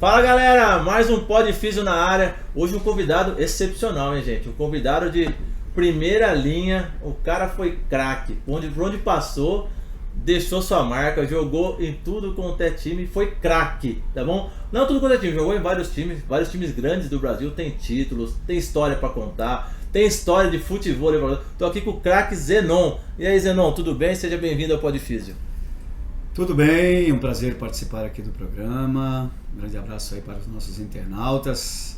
Fala galera, mais um Pod Físio na área. Hoje um convidado excepcional, hein gente? Um convidado de primeira linha. O cara foi craque, por onde passou, deixou sua marca, jogou em tudo quanto é time, foi craque, tá bom? Não tudo quanto é time, jogou em vários times grandes do Brasil, tem títulos, tem história pra contar, tem história de futebol. Tô aqui com o craque Zenon. E aí Zenon, tudo bem? Seja bem-vindo ao Pod Físio. Tudo bem, é um prazer participar aqui do programa. Um grande abraço aí para os nossos internautas.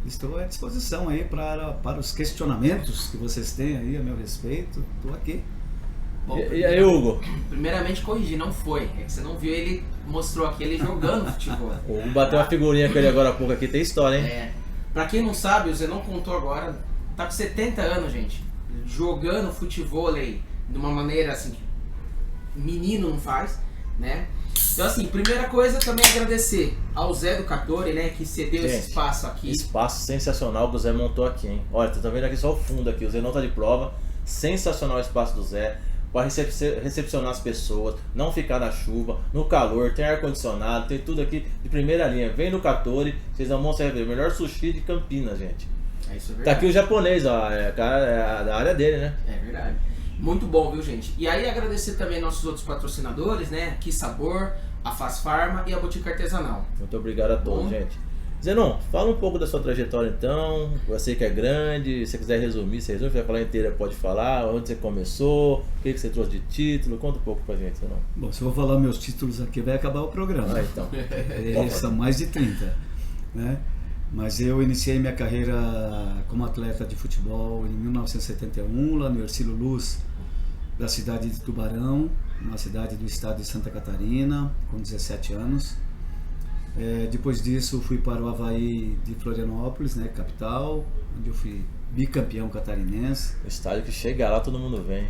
Estou à disposição aí para os questionamentos que vocês têm aí a meu respeito. Estou aqui. Bom, e aí, Hugo? Primeiramente corrigir, não foi. É que você não viu, ele mostrou aqui ele jogando futebol. O Hugo bateu uma figurinha com ele agora há pouco aqui, tem história, hein? É. Pra quem não sabe, o Zenon contou agora, tá com 70 anos, gente. Jogando futebol aí de uma maneira assim que menino não faz, né? Então assim, primeira coisa também agradecer ao Zé do Cartori, né, que cedeu esse espaço aqui. Espaço sensacional que o Zé montou aqui, hein? Olha, você tá vendo aqui só o fundo aqui, o Zé não tá de prova. Sensacional o espaço do Zé, para recepcionar as pessoas, não ficar na chuva, no calor, tem ar-condicionado, tem tudo aqui de primeira linha. Vem no Cartori, vocês não vão se arrepender. O melhor sushi de Campinas, gente. É isso, é verdade. Tá aqui o japonês, ó, é da área dele, né? É verdade. Muito bom, viu, gente? E aí agradecer também nossos outros patrocinadores, né? Que Sabor, a Faz Farma e a Botica Artesanal. Muito obrigado a todos, gente. Zenon, fala um pouco da sua trajetória então. Eu sei que é grande, se você quiser resumir, você resume, se vai falar inteira, pode falar, onde você começou, o que você trouxe de título, conta um pouco pra gente, Zenon. Bom, se eu vou falar meus títulos aqui, vai acabar o programa. Ah, então. São mais de 30, né? Mas eu iniciei minha carreira como atleta de futebol em 1971, lá no Ercílio Luz, da cidade de Tubarão, uma cidade do estado de Santa Catarina, com 17 anos. Depois disso fui para o Avaí de Florianópolis, né, capital, onde eu fui bicampeão catarinense. O estádio que chega lá todo mundo vem.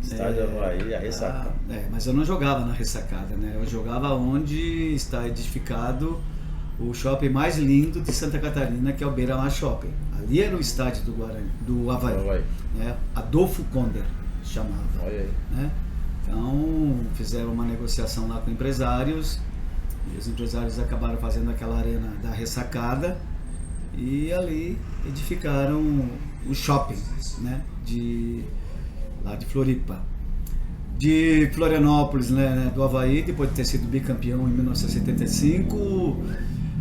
Estádio Avaí, a ressacada. Mas eu não jogava na ressacada, né? Eu jogava onde está edificado o shopping mais lindo de Santa Catarina, que é o Beira-Mar Shopping. Ali era o estádio do Avaí. Né? Adolfo Konder chamava. Olha aí. Né? Então fizeram uma negociação lá com empresários, e os empresários acabaram fazendo aquela arena da ressacada e ali edificaram o shopping, né? Lá de Floripa. De Florianópolis, né, do Avaí, depois de ter sido bicampeão em 1975,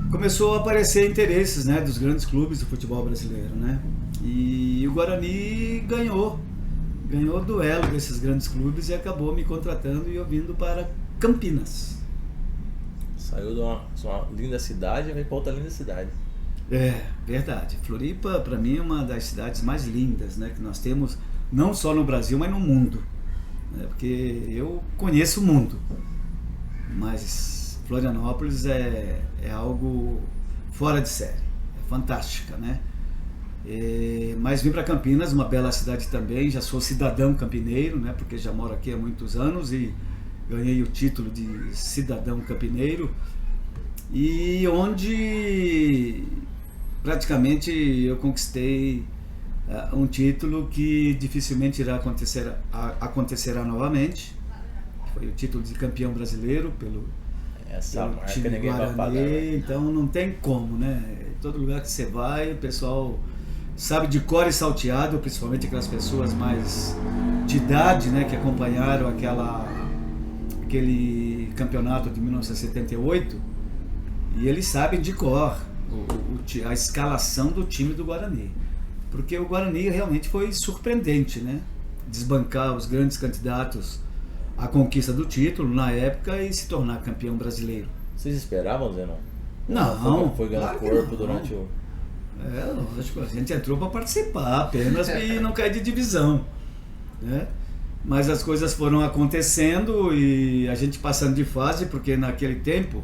começou a aparecer interesses, né, dos grandes clubes do futebol brasileiro, né? E o Guarani ganhou o duelo desses grandes clubes e acabou me contratando e eu vindo para Campinas. Saiu de uma linda cidade e veio para outra linda cidade. É, verdade. Floripa, para mim, é uma das cidades mais lindas, né, que nós temos, não só no Brasil, mas no mundo. Né, porque eu conheço o mundo, mas Florianópolis é algo fora de série, é fantástica, né? Mas vim para Campinas, uma bela cidade também, já sou cidadão campineiro, né? Porque já moro aqui há muitos anos e ganhei o título de cidadão campineiro, e onde praticamente eu conquistei um título que dificilmente irá acontecerá novamente. Foi o título de campeão brasileiro pelo marca time ninguém Guarani, vai pagar. então não tem como, né? Em todo lugar que você vai, o pessoal sabe de cor e salteado, principalmente aquelas pessoas mais de idade, né, que acompanharam aquele campeonato de 1978, e eles sabem de cor a escalação do time do Guarani, porque o Guarani realmente foi surpreendente, né? Desbancar os grandes candidatos à conquista do título na época e se tornar campeão brasileiro. Vocês esperavam, Zenon? Não, foi ganhando claro corpo não. durante o... Lógico, a gente entrou para participar apenas e não cair de divisão, né? Mas as coisas foram acontecendo e a gente passando de fase, porque naquele tempo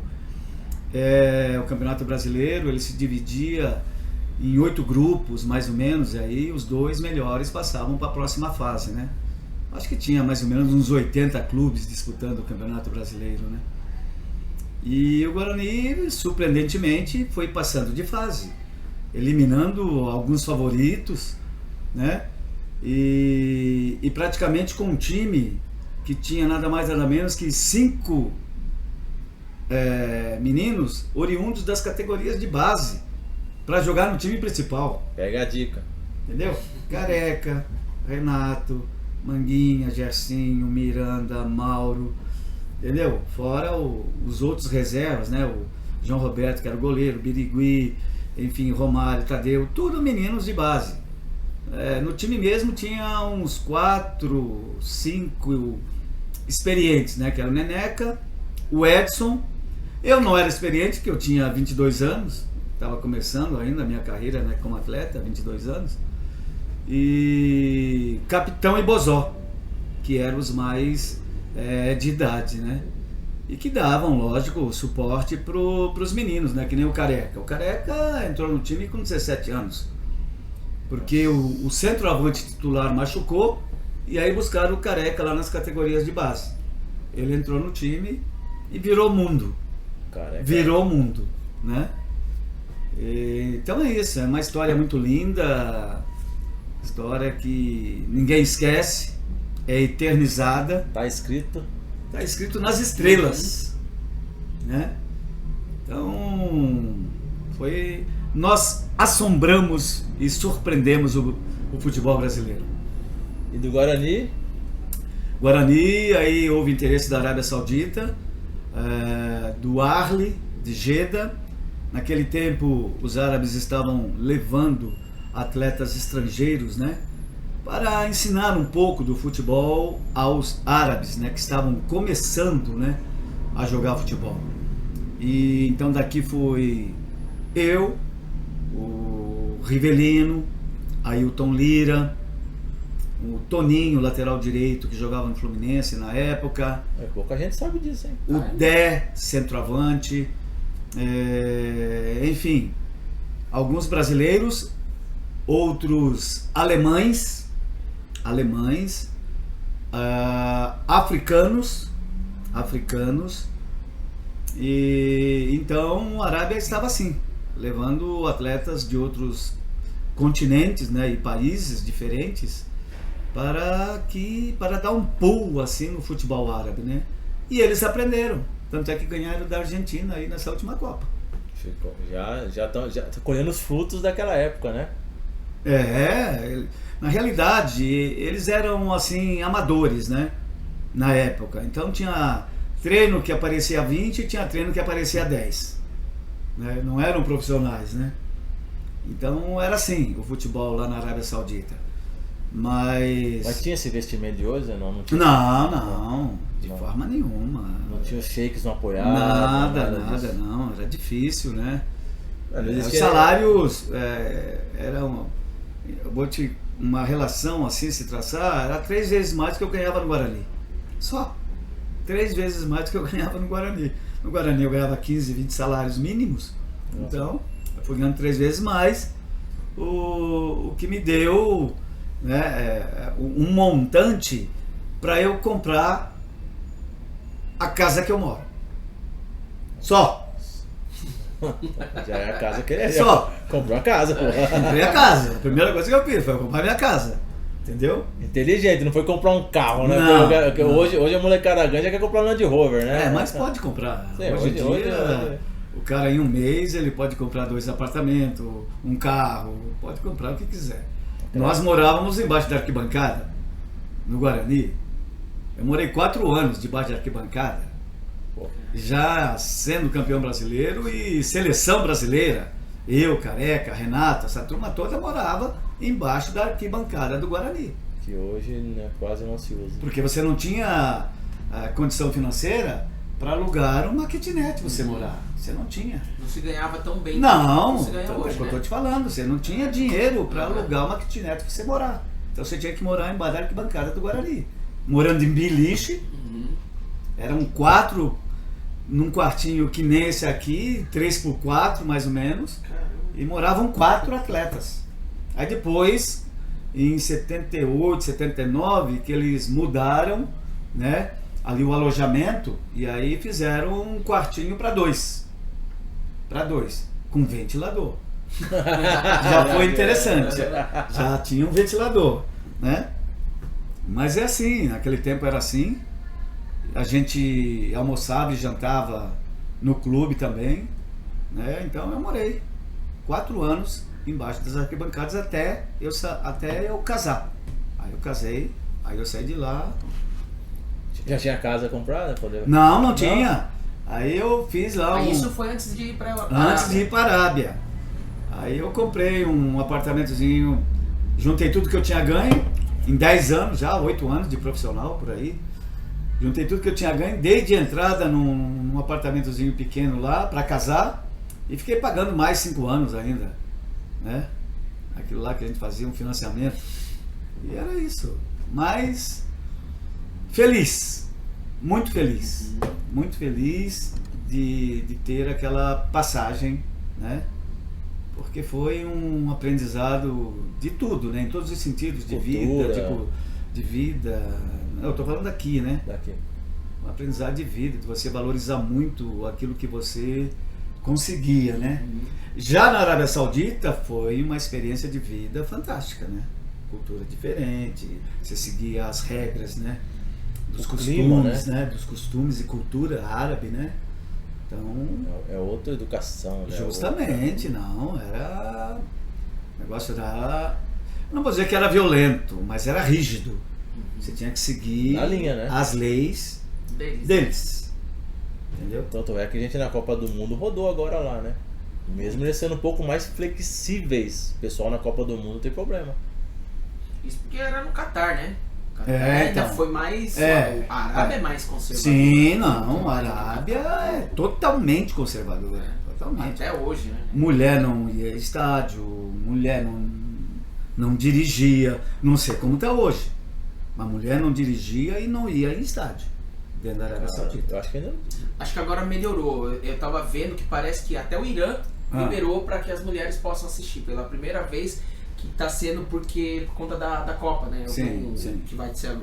o Campeonato Brasileiro ele se dividia em 8 grupos, mais ou menos, e aí os 2 melhores passavam para a próxima fase, né? Acho que tinha mais ou menos uns 80 clubes disputando o Campeonato Brasileiro, né? E o Guarani, surpreendentemente, foi passando de fase, eliminando alguns favoritos, né? E praticamente com um time que tinha nada mais nada menos que 5 meninos oriundos das categorias de base para jogar no time principal. Pega a dica. Entendeu? Careca, Renato, Manguinha, Gersinho, Miranda, Mauro, entendeu? Fora os outros reservas, né? O João Roberto, que era o goleiro, Birigui, enfim, Romário, Tadeu, tudo meninos de base. No time mesmo tinha uns 4, 5 experientes, né? Que era o Neneca, o Edson. Eu não era experiente, porque eu tinha 22 anos, estava começando ainda a minha carreira, né, como atleta, 22 anos. E Capitão e Bozó, que eram os mais de idade, né? E que davam, lógico, suporte para os meninos, né? Que nem o Careca. O Careca entrou no time com 17 anos, porque o centroavante titular machucou, e aí buscaram o Careca lá nas categorias de base. Ele entrou no time e virou mundo. Careca. Virou mundo, né? Então é isso, é uma história muito linda, história que ninguém esquece, é eternizada. Tá escrito Nas estrelas, né? Então nós assombramos e surpreendemos o futebol brasileiro. E do Guarani? Guarani, aí houve interesse da Arábia Saudita, do Ahly, de Jeddah. Naquele tempo os árabes estavam levando atletas estrangeiros, né, para ensinar um pouco do futebol aos árabes, né, que estavam começando, né, a jogar futebol. E então daqui foi eu, o Rivelino, Ailton Lira, o Toninho, lateral direito, que jogava no Fluminense na época. Pouca gente sabe disso, hein? O Dé, centroavante. Enfim, alguns brasileiros, outros alemães, africanos, e então a Arábia estava assim, levando atletas de outros continentes, né, e países diferentes para dar um pulo assim no futebol árabe, né? E eles aprenderam, tanto é que ganharam da Argentina aí nessa última Copa. Já estão colhendo os frutos daquela época, né? Na realidade eles eram assim amadores, né, na época. Então tinha treino que aparecia 20 e tinha treino que aparecia 10, né? Não eram profissionais, né? Então era assim o futebol lá na Arábia Saudita. Mas tinha esse investimento de hoje, não? Não, de forma nenhuma. Não tinha os sheiks, não apoiavam? Nada, não. Era difícil, né? Os salários eram... Eu vou uma relação assim, se traçar, era 3 vezes mais do que eu ganhava no Guarani. Só. 3 vezes mais do que eu ganhava no Guarani. No Guarani eu ganhava 15, 20 salários mínimos. Nossa. Então, eu fui ganhando 3 vezes mais, o que me deu, né, um montante para eu comprar a casa que eu moro. Só. Já é a casa que ele só comprou a casa, pô. Comprei a casa. A primeira coisa que eu fiz foi comprar minha casa. Entendeu? Inteligente, não foi comprar um carro, né? Não. Hoje a molecada grande já quer comprar um Land Rover, né? Mas pode comprar. Sim, hoje em dia, o cara em um mês ele pode comprar 2 apartamentos, um carro, pode comprar o que quiser. Nós morávamos embaixo da arquibancada, no Guarani. Eu morei 4 anos debaixo da arquibancada, já sendo campeão brasileiro e seleção brasileira. Eu, Careca, Renato, essa turma toda morava embaixo da arquibancada do Guarani. Que hoje, né, quase não se usa. Porque você não tinha a condição financeira para alugar uma kitnet você morar. Você não tinha. Não se ganhava tão bem. Não, se ganha hoje, é o que eu né? tô te falando. Você não tinha dinheiro para alugar uma kitnet para você morar. Então você tinha que morar embaixo da arquibancada do Guarani. Morando em beliche, eram 4 num quartinho que nem esse aqui, 3x4 mais ou menos. Caramba. E moravam 4 atletas. Aí depois, em 78, 79, que eles mudaram, né, ali o alojamento, e aí fizeram um quartinho para 2. Com ventilador. Já foi interessante. Já tinha um ventilador, né? Mas é assim, naquele tempo era assim. A gente almoçava e jantava no clube também, né? Então eu morei 4 anos embaixo das arquibancadas até eu casar. Aí eu casei, aí eu saí de lá. Já tinha casa comprada? Não tinha. Aí eu fiz lá Isso foi antes de ir para Antes de ir para a Arábia. Aí eu comprei um apartamentozinho, juntei tudo que eu tinha ganho, em 10 anos já, 8 anos de profissional por aí. Juntei tudo que eu tinha ganho, dei de entrada num apartamentozinho pequeno lá para casar e fiquei pagando mais 5 anos ainda, né? Aquilo lá que a gente fazia um financiamento. E era isso. Mas feliz, muito feliz de ter aquela passagem, né? Porque foi um aprendizado de tudo, né? Em todos os sentidos, de vida, tipo, de vida. Eu tô falando daqui, né? Daqui. Um aprendizado de vida, de você valorizar muito aquilo que você conseguia, né? Já na Arábia Saudita foi uma experiência de vida fantástica, né? Cultura diferente, você seguia as regras, né? Dos costumes, né? Dos costumes e cultura árabe, né? Então... É outra educação, né? Justamente, não, era... O negócio era... Não vou dizer que era violento, mas era rígido. Você tinha que seguir a linha, né? As leis deles. Entendeu? Tanto é que a gente na Copa do Mundo rodou agora lá, né? Mesmo eles sendo um pouco mais flexíveis, o pessoal na Copa do Mundo não tem problema. Isso porque era no Catar, né? Catar ainda então, foi mais... A Arábia é mais conservadora. Sim, não, a Arábia é totalmente conservadora. Totalmente. Até hoje, né? Mulher não ia a estádio, mulher não dirigia, não sei como está hoje. Mas mulher não dirigia e não ia em estádio dentro da Arábia Saudita. Eu acho que ainda não. Acho que agora melhorou. Eu tava vendo que parece que até o Irã liberou para que as mulheres possam assistir pela primeira vez, que está sendo por conta da Copa, né? Sim. Que vai ser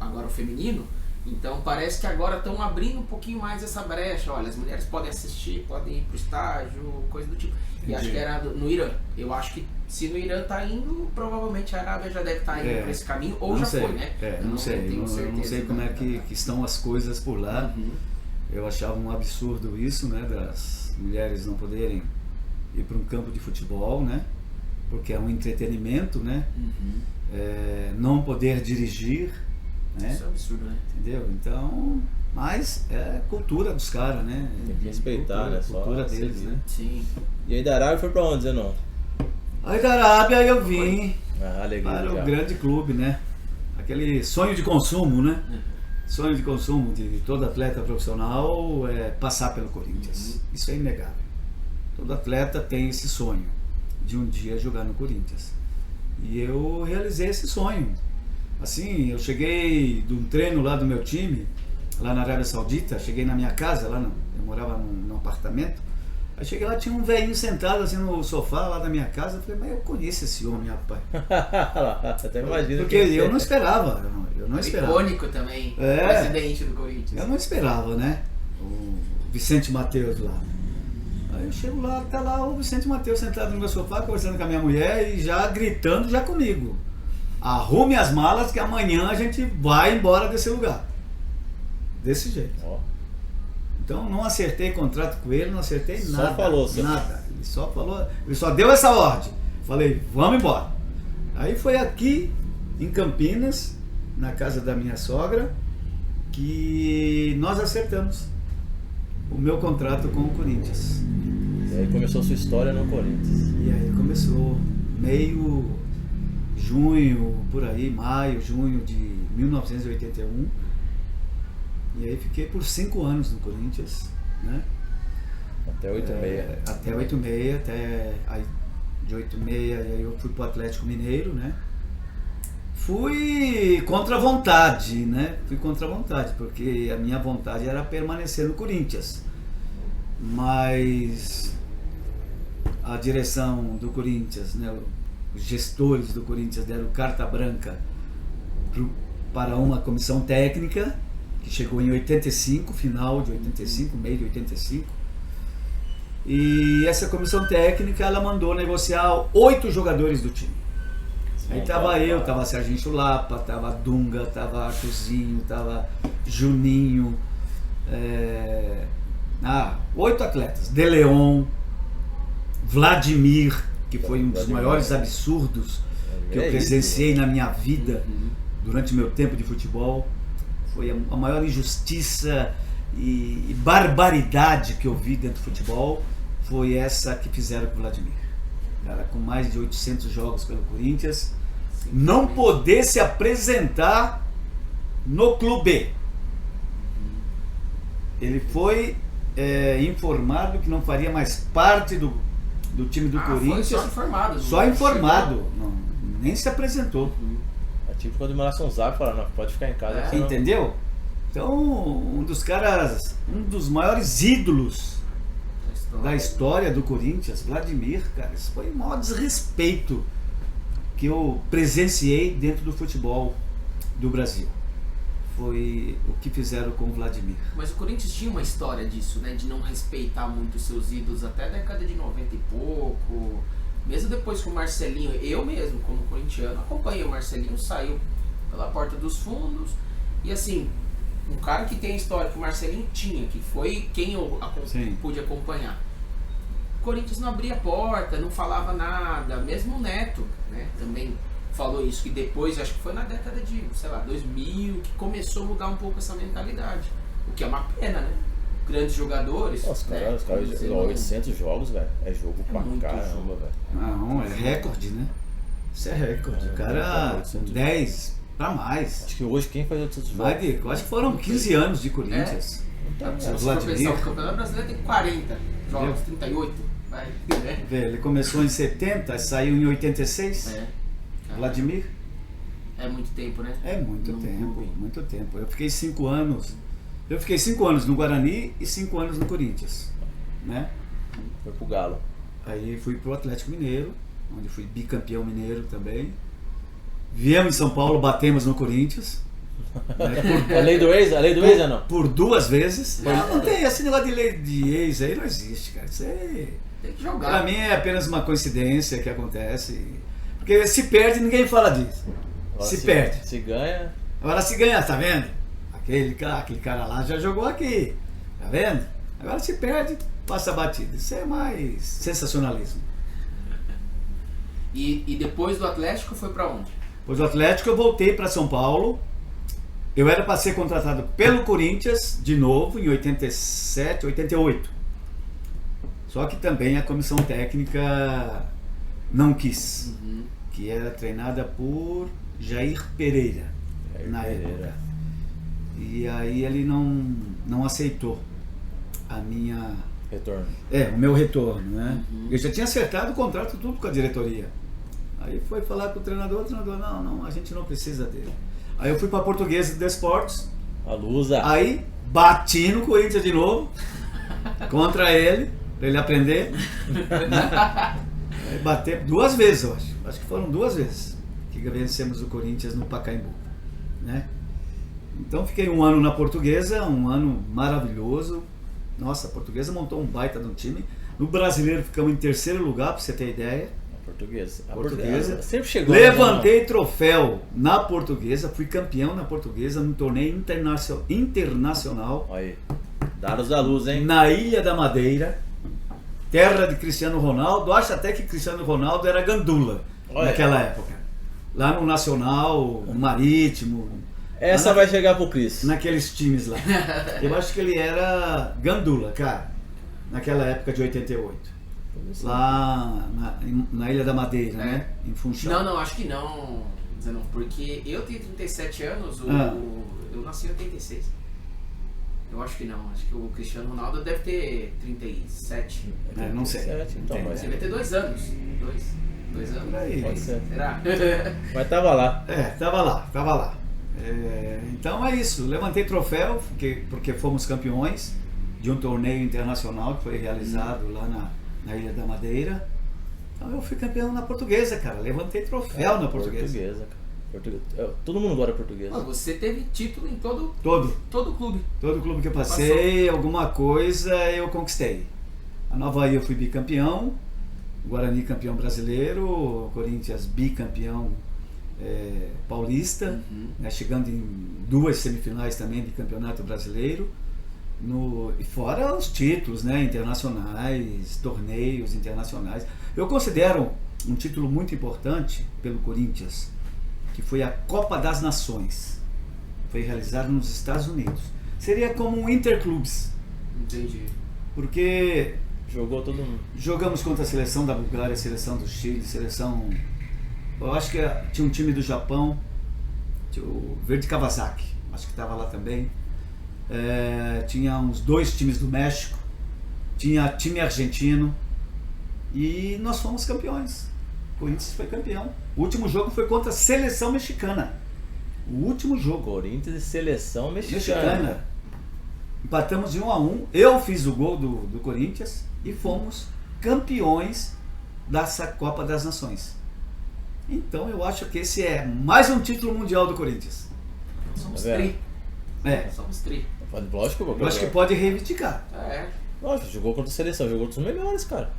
agora o feminino. Então parece que agora estão abrindo um pouquinho mais essa brecha. Olha, as mulheres podem assistir, podem ir pro estádio, coisa do tipo. Entendi. E acho que era no Irã. Eu acho que se no Irã tá indo, provavelmente a Arábia já deve estar indo para esse caminho, ou já foi, né? Não sei como é que estão as coisas por lá. Eu achava um absurdo isso, né? Das mulheres não poderem ir para um campo de futebol, né? Porque é um entretenimento, né? Não poder dirigir, né? Isso é um absurdo, né? Entendeu? Então, mas é cultura dos caras, né? Tem que respeitar, né? Cultura deles, né? Sim. E aí da Arábia foi pra onde, Zenon? Aí da Arábia eu vim Alegria, para já. o grande clube, né? Aquele sonho de consumo, né? Sonho de consumo de todo atleta profissional é passar pelo Corinthians. Isso é inegável. Todo atleta tem esse sonho de um dia jogar no Corinthians. E eu realizei esse sonho. Assim, eu cheguei de um treino lá do meu time, lá na Arábia Saudita, cheguei na minha casa, eu morava num apartamento. Aí cheguei lá, tinha um velhinho sentado assim no sofá lá da minha casa. Eu falei, mas eu conheço esse homem, rapaz. Até imagina. Porque eu não esperava. Icônico também, presidente do Corinthians. Eu não esperava, né? O Vicente Mateus lá. Aí eu chego lá, tá lá o Vicente Mateus sentado no meu sofá, conversando com a minha mulher e já gritando já comigo. Arrume as malas que amanhã a gente vai embora desse lugar. Desse jeito. Então não acertei contrato com ele, não acertei nada. Só falou, nada. Ele só deu essa ordem. Falei, vamos embora. Aí foi aqui em Campinas, na casa da minha sogra, que nós acertamos o meu contrato com o Corinthians. E aí começou a sua história no Corinthians. E aí começou meio junho, por aí, maio, junho de 1981. E aí fiquei por 5 anos no Corinthians, né? Até 86. Até 86, aí de 86 e aí eu fui pro Atlético Mineiro, né? Fui contra a vontade, né? Porque a minha vontade era permanecer no Corinthians. Mas a direção do Corinthians, né? Os gestores do Corinthians deram carta branca para uma comissão técnica que chegou em 85, final de 85, meio de 85. E essa comissão técnica, ela mandou negociar 8 jogadores do time. Aí tava eu, tava Serginho Chulapa, tava Dunga, tava Arthurzinho, tava Juninho, 8 atletas. De Leon, Vladimir, que foi um dos maiores absurdos que eu presenciei na minha vida durante meu tempo de futebol. Foi a maior injustiça e barbaridade que eu vi dentro do futebol, foi essa que fizeram com o Vladimir. Cara, com mais de 800 jogos pelo Corinthians, não poder se apresentar no clube. Ele foi informado que não faria mais parte do time do Corinthians. Foi só informado. Só informado, não, nem se apresentou. É tipo quando mandasse um zap e falar, não, pode ficar em casa. Entendeu? Então, um dos maiores ídolos da história do Corinthians, Vladimir, cara, isso foi o maior desrespeito que eu presenciei dentro do futebol do Brasil. Foi o que fizeram com o Vladimir. Mas o Corinthians tinha uma história disso, né? De não respeitar muito os seus ídolos até a década de 90 e pouco. Mesmo depois que o Marcelinho, eu mesmo, como corintiano, acompanhei o Marcelinho, saiu pela porta dos fundos. E assim, um cara que tem a história que o Marcelinho tinha, que foi quem eu pude acompanhar. O Corinthians não abria a porta, não falava nada. Mesmo o Neto, né? Também falou isso, que depois, acho que foi na década de, 2000, que começou a mudar um pouco essa mentalidade. O que é uma pena, né? Grandes jogadores. Os caras 800 jogos, velho. É jogo pra caramba, velho. Não, é recorde, né? Isso é recorde. O cara, 10 pra mais. Acho que hoje quem faz 800 jogos? Eu acho que foram 15 anos de Corinthians. Se você for pensar, o Campeonato Brasileiro tem 40 jogos, 38. Vai, né? Ele começou em 70, saiu em 86. Vladimir? É muito tempo, né? É muito tempo, muito tempo. Eu fiquei 5 anos. Eu fiquei 5 anos no Guarani e 5 anos no Corinthians, né? Foi pro Galo. Aí fui pro Atlético Mineiro, onde fui bicampeão mineiro também. Viemos em São Paulo, batemos no Corinthians. A lei do ex? A lei do ex ou não? Por 2 vezes. Não tem esse negócio de lei de ex aí, não existe, cara. Isso aí, tem que jogar. Pra mim é apenas uma coincidência que acontece. Porque se perde, ninguém fala disso. Agora, se perde. Se ganha. Agora se ganha, tá vendo? Aquele cara lá já jogou aqui. Tá vendo? Agora se perde, passa a batida. Isso é mais sensacionalismo. E depois do Atlético foi pra onde? Depois do Atlético eu voltei para São Paulo. Eu era para ser contratado pelo Corinthians de novo em 87, 88. Só que também a comissão técnica não quis. Que era treinada por Jair Pereira na época. E aí ele não aceitou a minha... Retorno. O meu retorno, né? Eu já tinha acertado o contrato tudo com a diretoria. Aí foi falar com o treinador, não, a gente não precisa dele. Aí eu fui para a Portuguesa de Desportos. A Lusa. Aí bati no Corinthians de novo, contra ele, para ele aprender. Né? Aí bater 2 vezes, eu acho. Acho que foram 2 vezes que vencemos o Corinthians no Pacaembu, né? Então fiquei 1 ano na Portuguesa, um ano maravilhoso. Nossa, a Portuguesa montou um baita de um time. No Brasileiro ficamos em 3º lugar, para você ter ideia. A Portuguesa sempre chegou. Levantei troféu na Portuguesa, fui campeão na Portuguesa num torneio internacional. Aí, dados da luz, hein? Na Ilha da Madeira, terra de Cristiano Ronaldo. Acho até que Cristiano Ronaldo era gandula naquela época. Lá no Nacional, no Marítimo. Essa vai chegar pro Cris. Naqueles times lá. Eu acho que ele era gandula, cara, naquela época de 88. Lá na Ilha da Madeira, né? Em Funchal. Não, acho que não, Zenon, porque eu tenho 37 anos, eu nasci em 86. Eu acho que não, acho que o Cristiano Ronaldo deve ter 37. Não sei. Então, mas deve ter 2 anos. 2 anos. Aí. Pode ser. Será? Mas tava lá. Tava lá. Então é isso, levantei troféu, porque fomos campeões de um torneio internacional que foi realizado lá na Ilha da Madeira. Então eu fui campeão na Portuguesa, cara. Levantei troféu na Portuguesa. Todo mundo agora é português. Você teve título em todo clube. Todo clube que eu passei, alguma coisa eu conquistei. A Nova Bahia eu fui bicampeão, Guarani campeão brasileiro, Corinthians bicampeão paulista, né, chegando em 2 semifinais também de campeonato brasileiro. E fora os títulos, né, internacionais, torneios internacionais. Eu considero um título muito importante pelo Corinthians, que foi a Copa das Nações. Foi realizado nos Estados Unidos. Seria como um Interclubes. Entendi. Porque Jogou todo mundo. jogamos contra a seleção da Bulgária, a seleção do Chile, seleção... Eu acho que tinha um time do Japão, tinha o Verde Kawasaki, acho que estava lá também. Tinha uns 2 times do México, tinha time argentino e nós fomos campeões. O Corinthians foi campeão. O último jogo foi contra a seleção mexicana. O último jogo. Corinthians e seleção mexicana. Empatamos de 1-1. Eu fiz o gol do Corinthians e fomos campeões dessa Copa das Nações. Então eu acho que esse é mais um título mundial do Corinthians. Somos Tá vendo? tri. Somos tri. Lógico, Eu acho que pode reivindicar. Lógico, jogou contra a seleção, jogou contra os melhores, cara.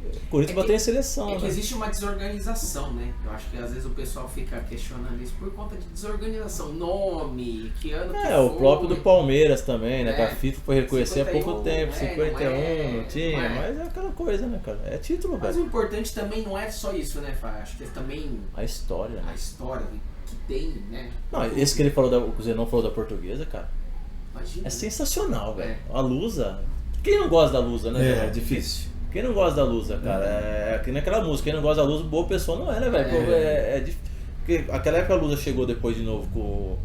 O Corinthians bateu em seleção, É que né? existe uma desorganização, né? Eu acho que às vezes o pessoal fica questionando isso por conta de desorganização. Nome, que ano que foi. O próprio do Palmeiras também, né? Que a É. FIFA foi reconhecer há pouco 51, tempo. 51, não tinha, é. mas é aquela coisa, né, cara? É título, Mas o velho. importante também não é só isso, né, Fá? Acho que é também A história, a né? história que tem, né? Não, esse que ele falou, o Zenon falou da Portuguesa, cara, Imagina. é sensacional, velho. É. A Lusa. Quem não gosta da Lusa, né, Zenon? Difícil. Quem não gosta da Lusa, cara, é que nem aquela música, quem não gosta da Lusa, boa pessoa não é, né, velho? Porque aquela época a Lusa chegou depois de novo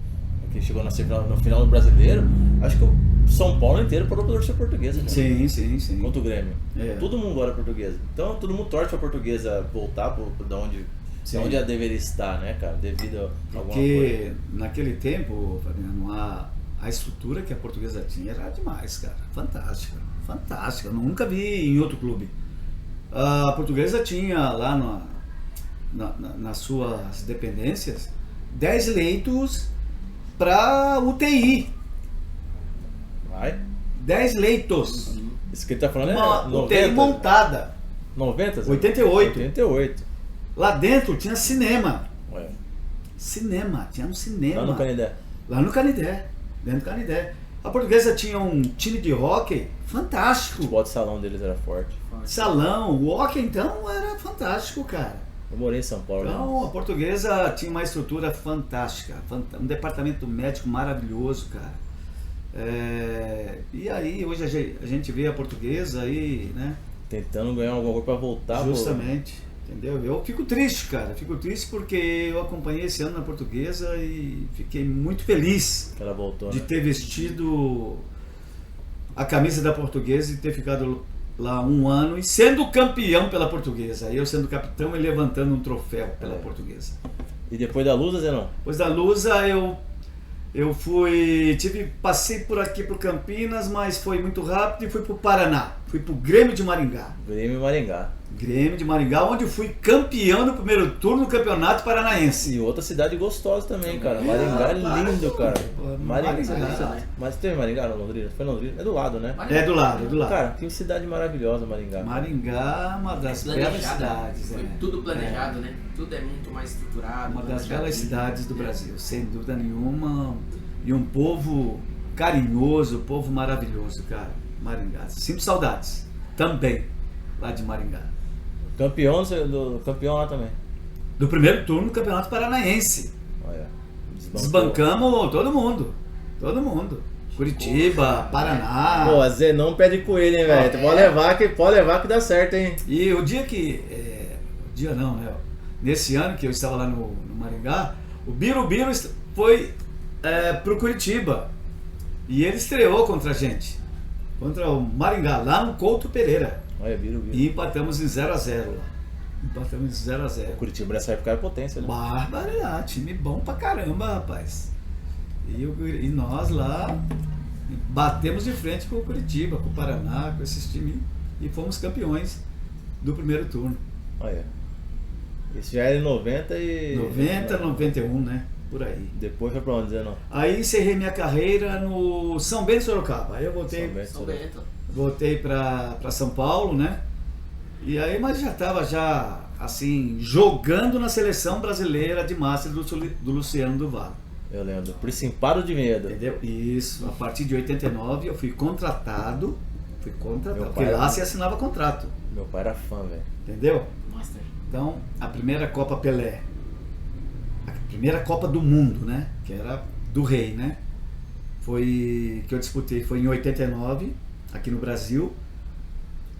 que chegou no final do Brasileiro, acho que o São Paulo inteiro parou pra torcer Portuguesa, né? Sim. Contra o Grêmio. É. Todo mundo gosta da Portuguesa. Então todo mundo torce pra Portuguesa voltar da onde ela deveria estar, né, cara? Devido a alguma Porque coisa. naquele tempo, Fabiano, a estrutura que a Portuguesa tinha era demais, cara. Fantástica. Eu nunca vi em outro clube. A Portuguesa tinha lá nas suas dependências 10 leitos para UTI. Vai. 10 leitos. Isso que ele tá falando Uma é UTI 90? montada. 90? Zé? 88. 88. Lá dentro tinha cinema. Ué. Tinha um cinema. Lá no Canindé. Lá no Canindé, dentro do Canindé. A Portuguesa tinha um time de hóquei fantástico. O futebol de salão deles era forte. Salão, o hóquei então era fantástico, cara. Eu morei em São Paulo. Então a Portuguesa tinha uma estrutura fantástica, um departamento médico maravilhoso, cara. E aí hoje a gente vê a Portuguesa aí, né? Tentando ganhar alguma coisa pra voltar. Justamente, entendeu? Eu fico triste, cara. Fico triste porque eu acompanhei esse ano na Portuguesa e fiquei muito feliz Que ela voltou, de né? ter vestido a camisa da Portuguesa e ter ficado lá um ano e sendo campeão pela Portuguesa. Eu sendo capitão e levantando um troféu pela Portuguesa. E depois da Lusa, Zenon? Depois da Lusa eu passei por aqui pro Campinas, mas foi muito rápido e fui pro Paraná. Fui pro Grêmio de Maringá. Grêmio e Maringá. Grêmio de Maringá, onde fui campeão no primeiro turno do Campeonato Paranaense. E outra cidade gostosa também, cara. Maringá é lindo, cara. Maringá. Mas tem Maringá no Londrina? Foi Londrina? É do lado, né? É do lado. Cara, que cidade maravilhosa, Maringá. Maringá é uma das belas Planejado, cidades. foi tudo planejado, né? Tudo é muito mais estruturado. Uma das planejado. belas cidades do Brasil, sem dúvida nenhuma. E um povo carinhoso, povo maravilhoso, cara. Maringá. Sinto saudades também lá de Maringá. Campeão lá também. Do primeiro turno do Campeonato Paranaense. Olha. Desbancamos todo mundo. Curitiba, Paraná. Pô, Zenon pé de coelho, hein, velho? Pode levar que dá certo, hein? E o dia que. Dia não, né? Nesse ano que eu estava lá no Maringá, o Birubiru foi pro Curitiba. E ele estreou contra a gente. Contra o Maringá, lá no Couto Pereira. Olha, Biru. E empatamos em 0-0 lá. Empatamos em 0-0. O Curitiba nessa época era potência, né? Barbaridade, time bom pra caramba, rapaz. E nós lá batemos de frente com o Curitiba, com o Paraná, com esses times. E fomos campeões do primeiro turno. Olha. Isso já era em 90 e... 90, 91, né? Por aí. Depois foi pra onde, Zenon? Aí encerrei minha carreira no São Bento, Sorocaba. Aí eu São Bento. voltei para São Paulo, né? E aí, mas já estava assim, jogando na seleção brasileira de Master do Luciano do Vale. Eu lembro. Principado de Medo. Entendeu? Isso. A partir de 89 eu fui contratado. Meu Porque pai lá era- se assinava contrato. Meu pai era fã, velho. Entendeu? Master. Então, a primeira Copa Pelé, a primeira Copa do Mundo, né? Que era do Rei, né? Que eu disputei, foi em 89, aqui no Brasil,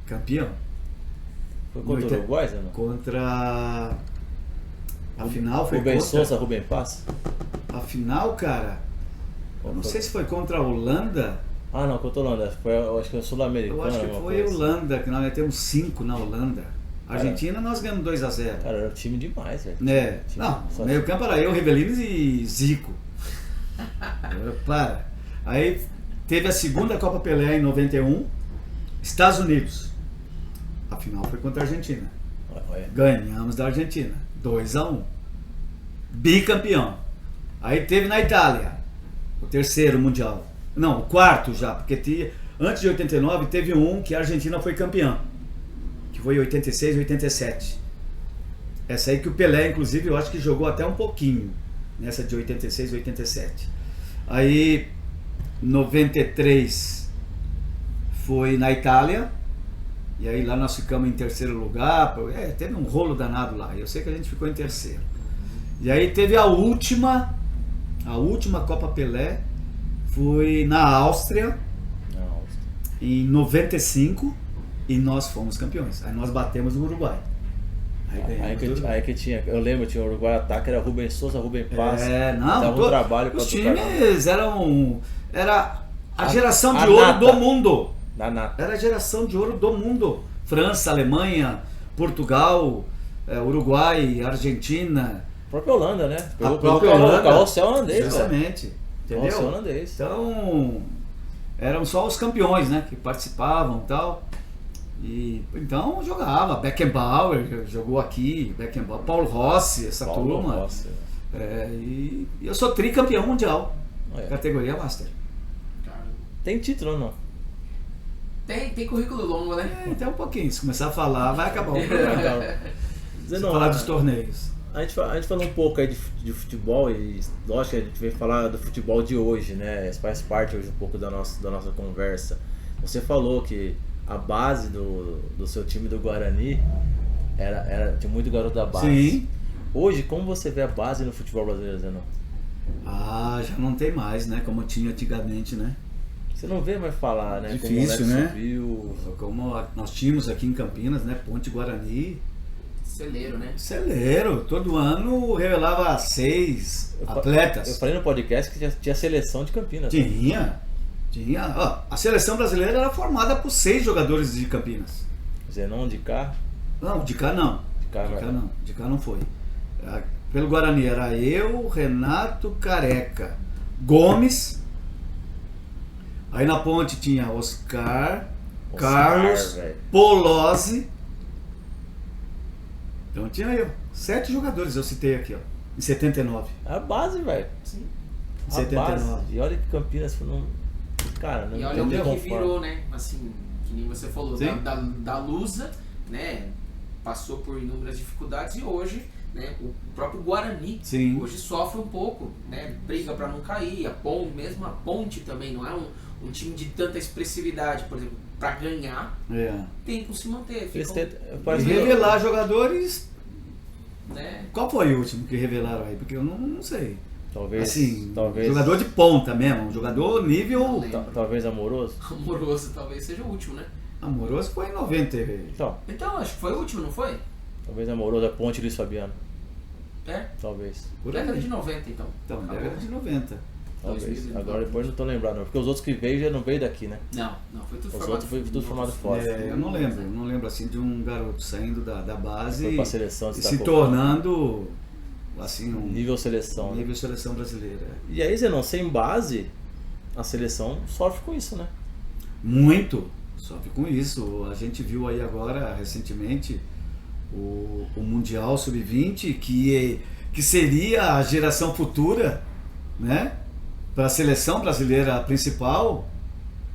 campeão. Foi contra o Oitenta- Uruguai, Zé? Não? Contra... A final foi Rubem contra... Souza, Rubem Paz? A final, cara, eu não sei se foi contra a Holanda. Ah, não, contra a Holanda. Eu acho que foi Sul-Americana. Eu acho que alguma foi coisa assim. Holanda, que nós metemos 5 na Holanda. A Argentina nós ganhamos 2-0. Cara, era um time demais, velho. Né? Time- Não, só- meio campo era eu, Rivelino e Zico. Para. Aí teve a segunda Copa Pelé em 91, Estados Unidos. A final foi contra a Argentina. Olha. Ganhamos da Argentina, 2-1. Bicampeão. Aí teve na Itália, o terceiro mundial. Não, o quarto já, porque antes de 89 teve um que a Argentina foi campeã, que foi em 86, 87. Essa aí que o Pelé, inclusive, eu acho que jogou até um pouquinho, nessa de 86, 87. Aí, 93 foi na Itália, e aí lá nós ficamos em terceiro lugar. Teve um rolo danado lá, eu sei que a gente ficou em terceiro. E aí teve a última Copa Pelé, foi na Áustria, Não, em 95, e nós fomos campeões. Aí nós batemos o Uruguai. aí que tinha, eu lembro, tinha o Uruguai ataque, era Rubem Souza, Rubem Paz. Não, dava um trabalho os contra o caramba. times era a geração de a ouro nata. do mundo. Da nata. Era a geração de ouro do mundo. França, Alemanha, Portugal, Uruguai, Argentina. A própria Holanda, né? A própria Holanda. O carrossel holandês, velho. Justamente. Carrossel Entendeu? holandês. Então, eram só os campeões, né? Que participavam e tal. E então jogava. Beckenbauer jogou aqui. Beckenbauer, Paulo Rossi, essa Paulo turma. Rossi. E eu sou tricampeão mundial. Olha. Categoria Master. Tem título ou não? Tem currículo longo, né? Então um pouquinho. Se começar a falar, vai acabar o programa. Se Zenon, falar dos torneios. a gente falou um pouco aí de futebol e lógico que a gente veio falar do futebol de hoje, né? Faz parte hoje um pouco da nossa conversa. Você falou que a base do seu time do Guarani tinha muito garoto da base. Sim. Hoje, como você vê a base no futebol brasileiro, Zenon? Já não tem mais, né? Como tinha antigamente, né? Você não vê mais falar, né? Difícil, como o moleque né? subiu. Como nós tínhamos aqui em Campinas, né? Ponte Guarani. Celeiro, né? Celeiro. Todo ano revelava 6 atletas. Eu falei no podcast que tinha seleção de Campinas. né? Tinha. Ó, a seleção brasileira era formada por 6 jogadores de Campinas. Zenon de cá. Não, de cá não. De cá, não. De cá não foi. Pelo Guarani era eu, Renato, Careca, Gomes. Aí na Ponte tinha Oscar, Carlos, velho. Polozzi. Então tinha eu. 7 jogadores eu citei aqui, ó. Em 79. A base, velho. Sim. A 79. base. E olha que Campinas foi num. Cara, não E olha o tem que conforme. virou, né? Assim, que nem você falou, Sim. da Lusa, né? Passou por inúmeras dificuldades e hoje, né? O próprio Guarani Sim. hoje sofre um pouco, né? Briga pra não cair, mesmo a Ponte também não é um time de tanta expressividade, por exemplo, pra ganhar, tem que se manter. Eles Ficam, tentam- E parece que- revelar jogadores. né? Qual foi o último que revelaram aí? Porque eu não sei. Talvez. Assim, talvez, jogador de ponta mesmo. Um jogador nível talvez amoroso. Amoroso talvez seja o último, né? amoroso. Foi em 90. Então, acho que foi o último, não foi? talvez amoroso a Ponte Luiz Fabiano. É? Talvez. Por Década aí. de 90, então. Então, Acabou. década de 90. Talvez. 2000, Agora depois não tô lembrando, porque os outros que veio já não veio daqui, né? Não, foi tudo Os formado. outros foi tudo formado fora. Eu não lembro assim de um garoto saindo da base Foi pra seleção, e se destacou. tornando assim um Nível seleção. né? nível seleção brasileira. E aí, Zenon, sem base, a seleção sofre com isso, né? Muito, sofre com isso. A gente viu aí agora, recentemente, o Mundial Sub-20, que seria a geração futura, né? Para a seleção brasileira principal.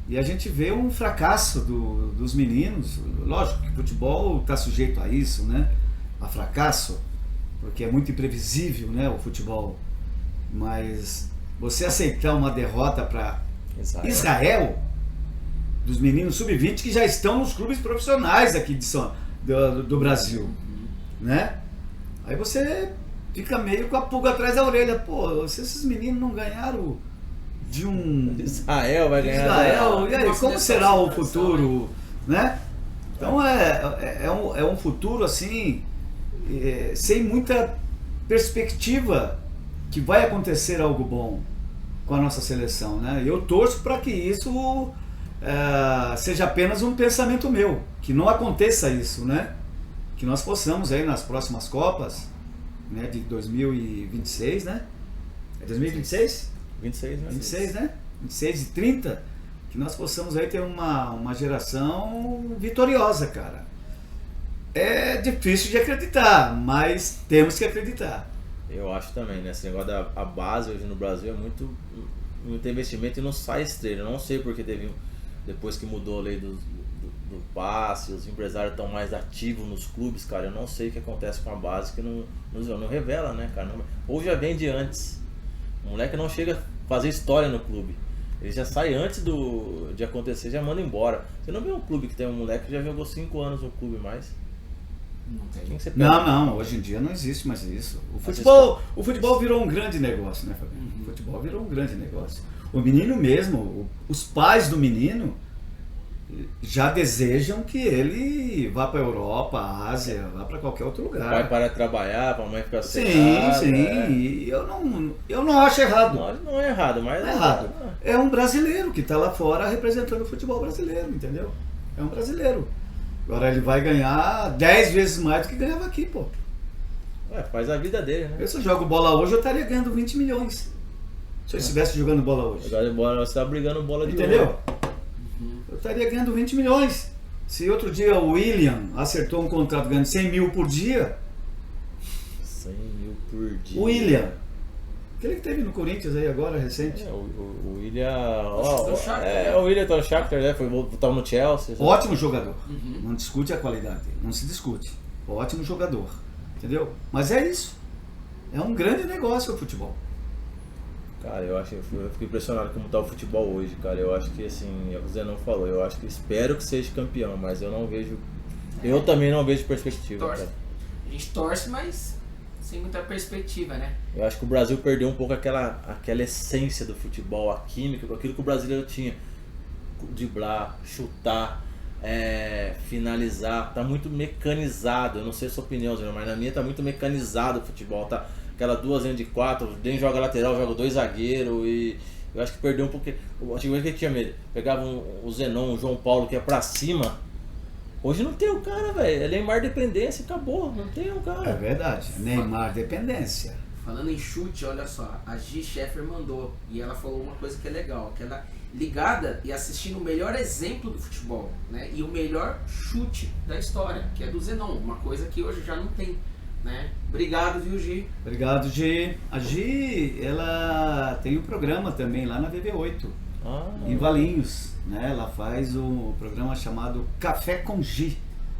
E a gente vê um fracasso dos meninos. Lógico que o futebol está sujeito a isso, né? A fracasso, porque é muito imprevisível, né? O futebol. Mas você aceitar uma derrota para Israel, dos meninos sub-20 que já estão nos clubes profissionais aqui do Brasil, né? Aí você fica meio com a pulga atrás da orelha. Pô, se esses meninos não ganharam de um... Israel vai ganhar. Israel, e aí, como será o futuro, né? Então é um futuro assim, sem muita perspectiva que vai acontecer algo bom com a nossa seleção, né? Eu torço para que isso seja apenas um pensamento meu, que não aconteça isso, né? Que nós possamos aí nas próximas Copas, né, de 2026, né? É 2026? 26, né? 26, né? 26 e 30, que nós possamos aí ter uma geração vitoriosa, cara. É difícil de acreditar, mas temos que acreditar. Eu acho também, né? Esse negócio da base hoje no Brasil é muito investimento e não sai estrela. Eu não sei porque depois que mudou a lei do passe, os empresários estão mais ativos nos clubes, cara. Eu não sei o que acontece com a base que não revela, né, cara? Ou já vem de antes. O moleque não chega a fazer história no clube. Ele já sai antes de acontecer, já manda embora. Você não vê um clube que tem um moleque que já jogou 5 anos no clube mais? Não tem. Quem que você pega? Não, hoje em dia não existe mais isso. O futebol virou um grande negócio, né, Fabinho? O futebol virou um grande negócio. O menino mesmo, os pais do menino já desejam que ele vá para a Europa, Ásia, vá para qualquer outro lugar. Vai parar de trabalhar, para a mãe ficar Sim, sentada. sim. E eu não acho errado. Não é errado, mas... Não é errado. É um brasileiro que está lá fora representando o futebol brasileiro, entendeu? É um brasileiro. Agora ele vai ganhar 10 vezes mais do que ganhava aqui, pô. Faz a vida dele, né? Eu, se eu jogo bola hoje, eu estaria ganhando 20 milhões. Se eu estivesse jogando bola hoje. Agora você tá brigando bola de Entendeu? ouro. Eu estaria ganhando 20 milhões. Se outro dia o William acertou um contrato ganhando 100 mil por dia, 100 mil por dia. o William, aquele que teve no Corinthians aí agora, recente. O William... do Shakhtar. O William tá no Shakhtar, né? Tava no Chelsea. Ótimo jogador. Não discute a qualidade dele, não se discute. Ótimo jogador. Entendeu? Mas é isso. É um grande negócio o futebol. Cara, eu fico impressionado como tá o futebol hoje, cara. Eu acho que, assim, o Zé não falou, eu acho que espero que seja campeão, mas eu não vejo... Eu também não vejo perspectiva, Torce. cara. A gente torce, mas sem muita perspectiva, né? Eu acho que o Brasil perdeu um pouco aquela essência do futebol, a química, aquilo que o brasileiro tinha. Driblar, chutar, finalizar. Tá muito mecanizado. Eu não sei a sua opinião, Zé, mas na minha tá muito mecanizado o futebol. Tá aquela 2 linhas de 4, nem joga lateral, joga 2 zagueiros. E eu acho que perdeu um pouco. Antigamente que tinha medo. Pegava o Zenon, o João Paulo, que é pra cima. Hoje não tem o cara, velho. É Neymar dependência, acabou. Não tem o cara. É verdade. Neymar dependência. Falando em chute, olha só, a Gi Sheffer mandou e ela falou uma coisa que é legal, que ela ligada e assistindo o melhor exemplo do futebol, né? E o melhor chute da história, que é do Zenon, uma coisa que hoje já não tem, né? Obrigado, viu, Gi? Obrigado, Gi. A Gi, ela tem um programa também lá na VV8, em Valinhos, né? Ela faz um programa chamado Café com Gi.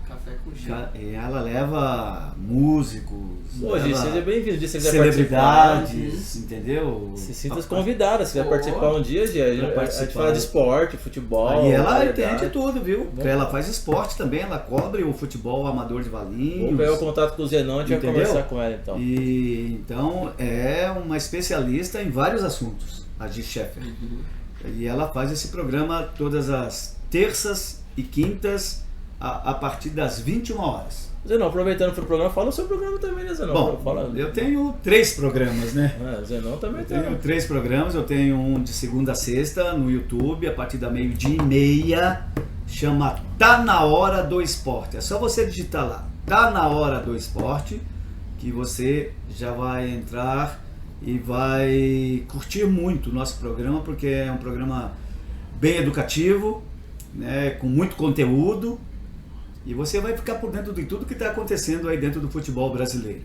Café com Gi. E ela leva músicos, Pô, Gi, seja bem-vindo. Se quiser celebridades, entendeu? Se sinta convidada, se quiser participar um dia, Gi, a gente fala de esporte, futebol. E ela entende tudo, viu? Ela faz esporte também, ela cobre o futebol amador de Valinhos. Vou pegar o contato com o Zenon, a gente vai conversar com ela então. E então é uma especialista em vários assuntos, a Gi Sheffer. E ela faz esse programa todas as terças e quintas a partir das 21 horas. Zenon, aproveitando pro programa, fala o seu programa também, né, Zenon? Bom, eu tenho 3 programas, né? O Zenon também tem. Eu tenho 3 programas, eu tenho um de segunda a sexta no YouTube, a partir da 12:30, chama Tá Na Hora do Esporte. É só você digitar lá, Tá Na Hora do Esporte, que você já vai entrar e vai curtir muito o nosso programa, porque é um programa bem educativo, né, com muito conteúdo, e você vai ficar por dentro de tudo que está acontecendo aí dentro do futebol brasileiro.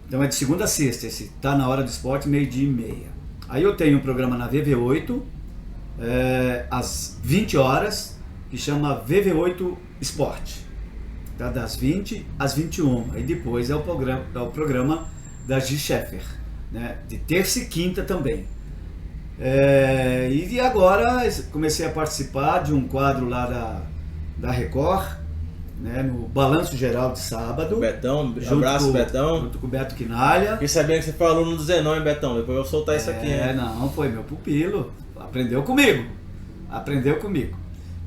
Então é de segunda a sexta, esse Tá Na Hora do Esporte, 12:30. Aí eu tenho um programa na VV8, às 20 horas, que chama VV8 Esporte, tá? Das 20 às 21. E depois é o programa da Gi Sheffer, né? De terça e quinta também. E agora comecei a participar de um quadro lá da Record, né? No Balanço Geral de sábado. Betão, abraço Betão. Junto com o Beto Quinalha. Fiquei sabendo que você foi aluno do Zenon, hein, Betão? Depois eu vou soltar isso aqui, hein? Não, foi meu pupilo. Aprendeu comigo.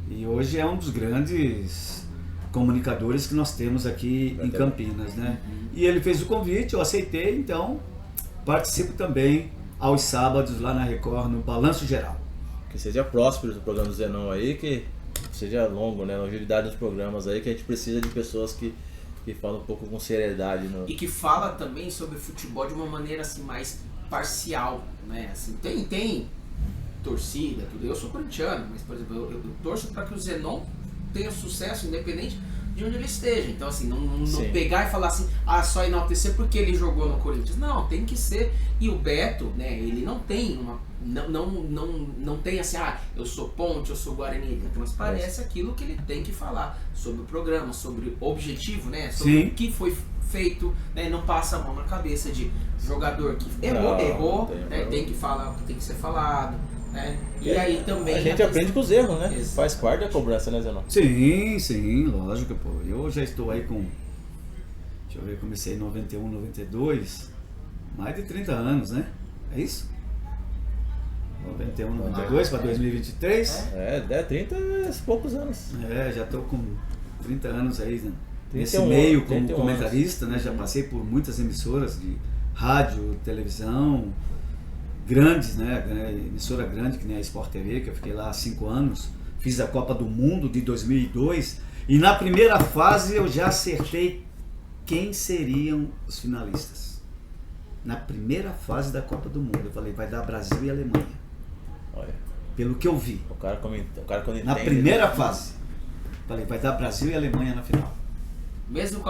E hoje é um dos grandes comunicadores que nós temos aqui em Campinas, né? E ele fez o convite, eu aceitei, então participo também aos sábados lá na Record, no Balanço Geral. Que seja próspero o programa do Zenon aí, que seja longo, né? Longevidade nos programas aí, que a gente precisa de pessoas que falam um pouco com seriedade. E que fala também sobre futebol de uma maneira assim mais parcial, né? Assim, tem torcida, tudo. Eu sou corintiano, mas por exemplo, eu torço para que o Zenon tenha sucesso independente de onde ele esteja. Então assim, não pegar e falar assim, só enaltecer porque ele jogou no Corinthians. Não, tem que ser. E o Beto, né, ele não tem uma... Não tem assim, eu sou Ponte, eu sou Guarani. Ele transparece aquilo que ele tem que falar sobre o programa, sobre o objetivo, né? Sobre o que foi feito, né? Não passa a mão na cabeça de jogador que errou, né? Tem que falar o que tem que ser falado, né? E aí também... A gente aprende com os erros, né? Isso. Faz parte da cobrança, né, Zenon? Sim, lógico, pô. Eu já estou aí com... Deixa eu ver, comecei em 91, 92, mais de 30 anos, né? É isso? 91, 92 para 2023. 30 e poucos anos. Já estou com 30 anos aí, né? Nesse 31, meio como comentarista, né? Já passei por muitas emissoras de rádio, televisão, grandes, né? Emissora grande, que nem a Sport TV, que eu fiquei lá há 5 anos. Fiz a Copa do Mundo de 2002 e na primeira fase eu já acertei quem seriam os finalistas. Na primeira fase da Copa do Mundo, eu falei, vai dar Brasil e Alemanha. Olha. Pelo que eu vi. O cara quando na primeira fase. Falei, vai dar Brasil e Alemanha na final. Mesmo com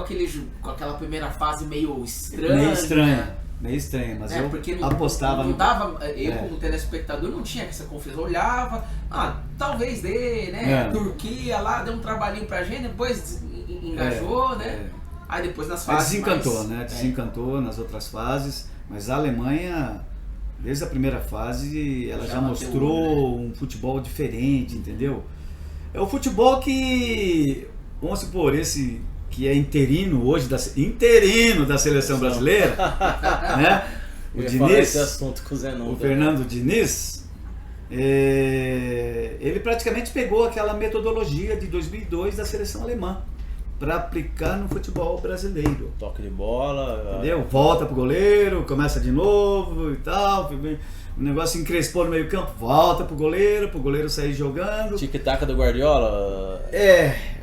aquela primeira fase meio estranha. Meio estranha, mas eu porque apostava não dava, eu como telespectador não tinha essa confusão, olhava, talvez dê, né? Turquia lá deu um trabalhinho pra gente, depois engajou, né? Aí depois nas fases desencantou, né? Desencantou nas outras fases, mas a Alemanha, desde a primeira fase, ela já mostrou um futebol diferente, entendeu? É o futebol que, vamos supor, esse que é interino hoje, interino da seleção brasileira, né? O Diniz, esse assunto com o Zenon, Fernando Diniz, ele praticamente pegou aquela metodologia de 2002 da seleção alemã para aplicar no futebol brasileiro. Toque de bola, entendeu? Volta pro goleiro, começa de novo e tal, o negócio encrespou no meio campo, volta pro goleiro sair jogando. Tic-tac do Guardiola.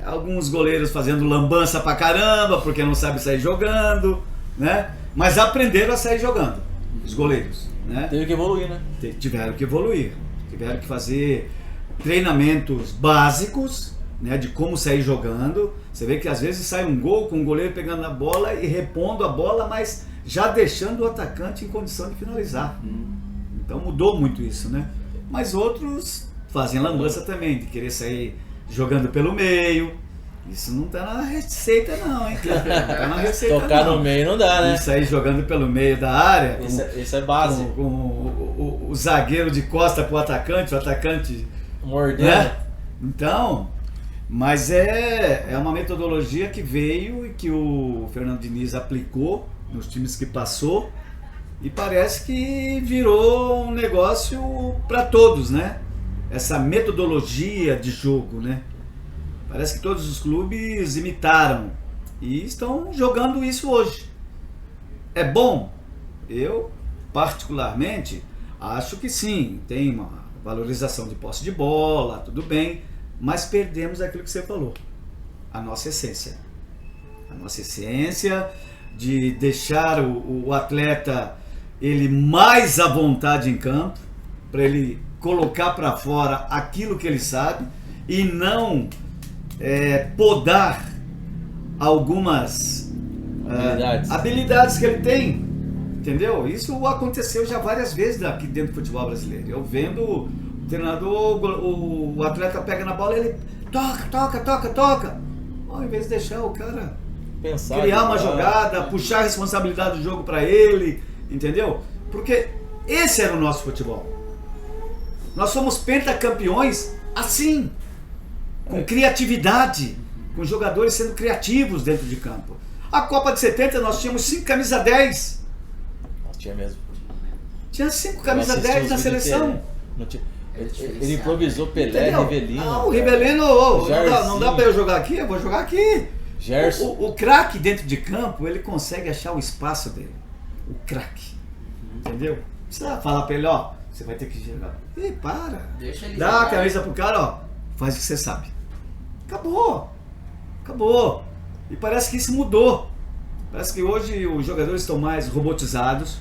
Alguns goleiros fazendo lambança pra caramba, porque não sabe sair jogando, né? Mas aprenderam a sair jogando, os goleiros, né? Teve que evoluir, né? Tiveram que evoluir, tiveram que fazer treinamentos básicos, né, de como sair jogando. Você vê que às vezes sai um gol com o goleiro pegando a bola e repondo a bola, mas já deixando o atacante em condição de finalizar. Então mudou muito isso, né? Mas outros fazem lambança também, de querer sair jogando pelo meio. Isso não tá na receita não, hein? Não tá na receita. Tocar no meio não dá, né? Isso aí jogando pelo meio da área. Isso é base. Com o zagueiro de costa pro atacante, o atacante mordendo. Né? Então, mas é uma metodologia que veio e que o Fernando Diniz aplicou nos times que passou e parece que virou um negócio para todos, né? Essa metodologia de jogo, né? Parece que todos os clubes imitaram e estão jogando isso hoje. É bom? Eu, particularmente, acho que sim. Tem uma valorização de posse de bola, tudo bem, mas perdemos aquilo que você falou. A nossa essência. A nossa essência de deixar o atleta ele mais à vontade em campo, para ele colocar para fora aquilo que ele sabe e não podar algumas habilidades que ele tem, entendeu? Isso aconteceu já várias vezes aqui dentro do futebol brasileiro. Eu vendo o treinador, o atleta pega na bola e ele toca. Ao invés de deixar o cara criar uma jogada, puxar a responsabilidade do jogo para ele, entendeu? Porque esse era o nosso futebol. Nós fomos pentacampeões assim, com criatividade, com jogadores sendo criativos dentro de campo. A Copa de 70 nós tínhamos 5 camisa 10. Tinha mesmo. Tinha 5 camisa 10 na seleção. Ele improvisou Pelé, Entendeu? Rivelino. O Rivelino, não dá pra eu jogar aqui, eu vou jogar aqui. Gerson. O craque dentro de campo, ele consegue achar o espaço dele. O craque. Entendeu? Não precisa falar pra ele, ó, você vai ter que jogar. Ei, para. Deixa ele Dá jogar. a camisa pro cara, ó, faz o que você sabe. Acabou. Acabou. E parece que isso mudou. Parece que hoje os jogadores estão mais robotizados.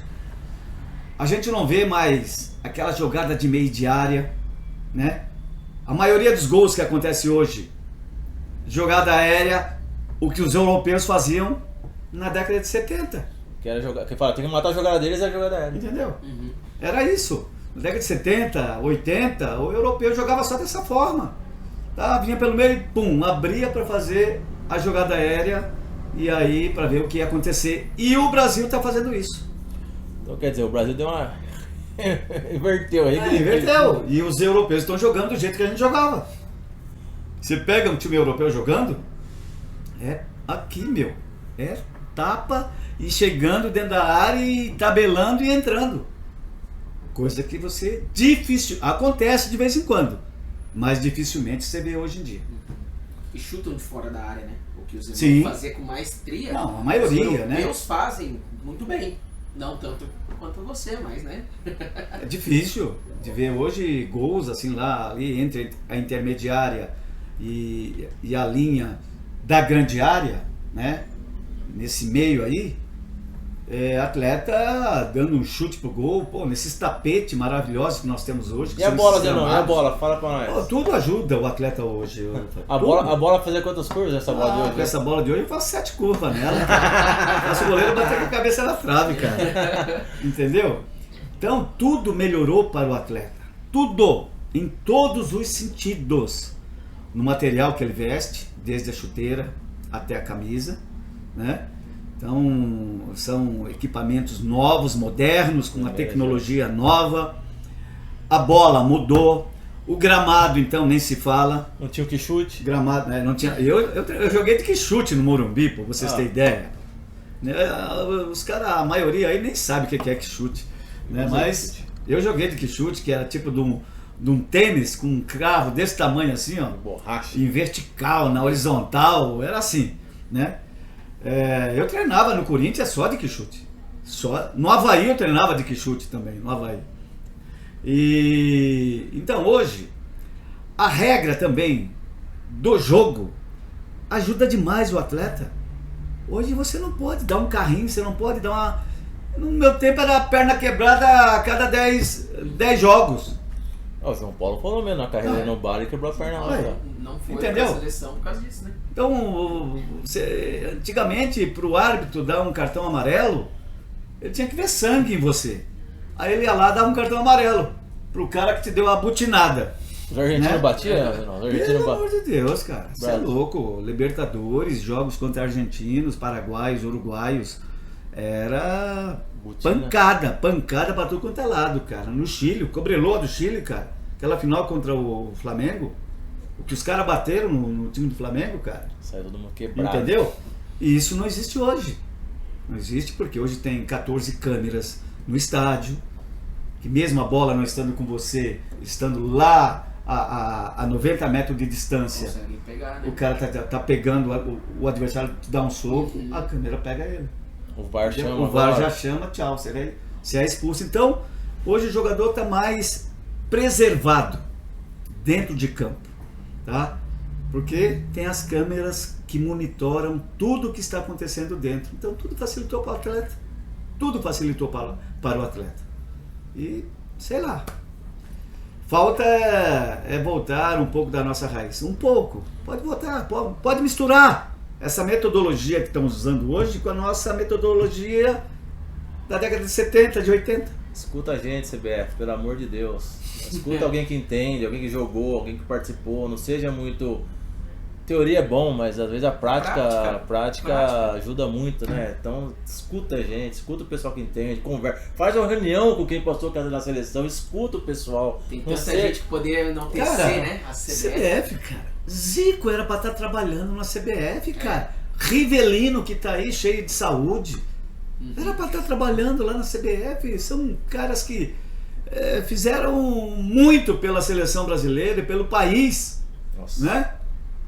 A gente não vê mais aquela jogada de meio de área, né? A maioria dos gols que acontece hoje, jogada aérea, o que os europeus faziam na década de 70. Que era jogar, que fala, tem que matar a jogada deles, é a jogada aérea. Entendeu? Era isso. Na década de 70, 80, o europeu jogava só dessa forma. Tá? Vinha pelo meio e pum, abria para fazer a jogada aérea e aí para ver o que ia acontecer. E o Brasil está fazendo isso. Então quer dizer, o Brasil deu uma... inverteu aí. Inverteu. E os europeus estão jogando do jeito que a gente jogava. Você pega um time europeu jogando, é aqui, meu. É tapa e chegando dentro da área e tabelando e entrando. Coisa que você difícil acontece de vez em quando, mas dificilmente você vê hoje em dia. E chutam de fora da área, né? O que os Sim. irmãos fazer com maestria. Não, a maioria, os né? europeus fazem muito bem. Não tanto quanto você, mas né? É difícil de ver hoje gols assim lá ali entre a intermediária e a linha da grande área, né? Nesse meio aí, atleta dando um chute pro gol, pô, nesses tapetes maravilhosos que nós temos hoje. E a bola, Zenon? E a bola? Fala pra nós. Pô, tudo ajuda o atleta hoje. A bola fazia quantas curvas essa bola de hoje? Com essa bola de hoje eu faço 7 curvas nela. Faço o goleiro bater com a cabeça na trave, cara. Entendeu? Então tudo melhorou para o atleta. Tudo, em todos os sentidos. No material que ele veste, desde a chuteira até a camisa, né? Então são equipamentos novos, modernos, com uma tecnologia nova. A bola mudou. O gramado, então, nem se fala. Não tinha o que chute? Gramado, né? Não tinha. Eu joguei de que chute no Morumbi, pra vocês terem ideia. Né? Os caras, a maioria aí nem sabe o que é que chute. Né? Mas eu joguei de que chute, que era tipo de um tênis com um cravo desse tamanho assim, ó. Borracha. Em vertical, na horizontal, era assim, né? Eu treinava no Corinthians só de que chute. Só. No Avaí eu treinava de que chute também, no Avaí. E então hoje a regra também do jogo ajuda demais o atleta. Hoje você não pode dar um carrinho, você não pode dar uma... No meu tempo era perna quebrada a cada 10 jogos. O João Paulo falou mesmo, na carreira no bar e quebrou a perna lá. Não foi Entendeu? pra seleção por causa disso, né? Então, antigamente, para o árbitro dar um cartão amarelo, ele tinha que ver sangue em você. Aí ele ia lá dar um cartão amarelo pro cara que te deu a butinada. Os argentinos né? batiam? Não, os argentinos Pelo amor de Deus, cara. Você é Brasil. louco. Libertadores, jogos contra argentinos, paraguaios, uruguaios. Era Butina. pancada pra tudo quanto é lado, cara. No Chile, o Cobreloa do Chile, cara. Aquela final contra o Flamengo. O que os caras bateram no time do Flamengo, cara. Saiu todo mundo quebrado. Entendeu? E isso não existe hoje. Não existe porque hoje tem 14 câmeras no estádio, que mesmo a bola não estando com você, estando lá a 90 metros de distância, Conseguem pegar, né? o cara tá pegando, o adversário te dá um soco, a câmera pega ele. O VAR chama. O VAR agora. já chama, tchau, você é expulso. Então, hoje o jogador está mais preservado dentro de campo, tá? Porque tem as câmeras que monitoram tudo o que está acontecendo dentro. Então tudo facilitou para o atleta. Tudo facilitou para o atleta. E, sei lá, falta é voltar um pouco da nossa raiz. Um pouco. Pode voltar, pode misturar essa metodologia que estamos usando hoje com a nossa metodologia da década de 70, de 80. Escuta a gente, CBF, pelo amor de Deus. Escuta alguém que entende, alguém que jogou, alguém que participou. Não seja muito Teoria é bom, mas às vezes a prática Prática. ajuda muito, né? Então escuta a gente, escuta o pessoal que entende, conversa, faz uma reunião com quem passou casa na seleção, escuta o pessoal. Tem Não tanta sei- gente que poderia enaltecer, Cara, né? A CBF. CBF, cara. Zico era pra estar trabalhando na CBF, cara. Rivelino, que tá aí cheio de saúde, era pra estar trabalhando lá na CBF. São caras que fizeram muito pela seleção brasileira e pelo país, Nossa. né?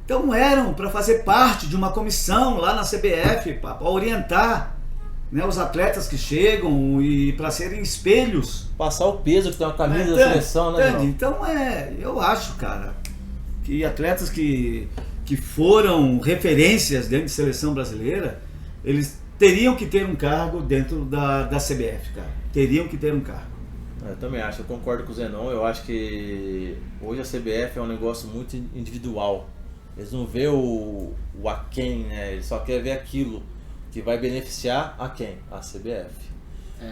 Então eram para fazer parte de uma comissão lá na CBF, para orientar, né, os atletas que chegam e para serem espelhos. Passar o peso que tem uma camisa da Entende? seleção, né? Entende? Então eu acho, cara, que atletas que foram referências dentro de seleção brasileira, eles teriam que ter um cargo dentro da CBF, cara. Teriam que ter um cargo. Eu também acho, eu concordo com o Zenon. Eu acho que hoje a CBF é um negócio muito individual. Eles não vê o a quem, né? Eles só querem ver aquilo que vai beneficiar a quem? A CBF.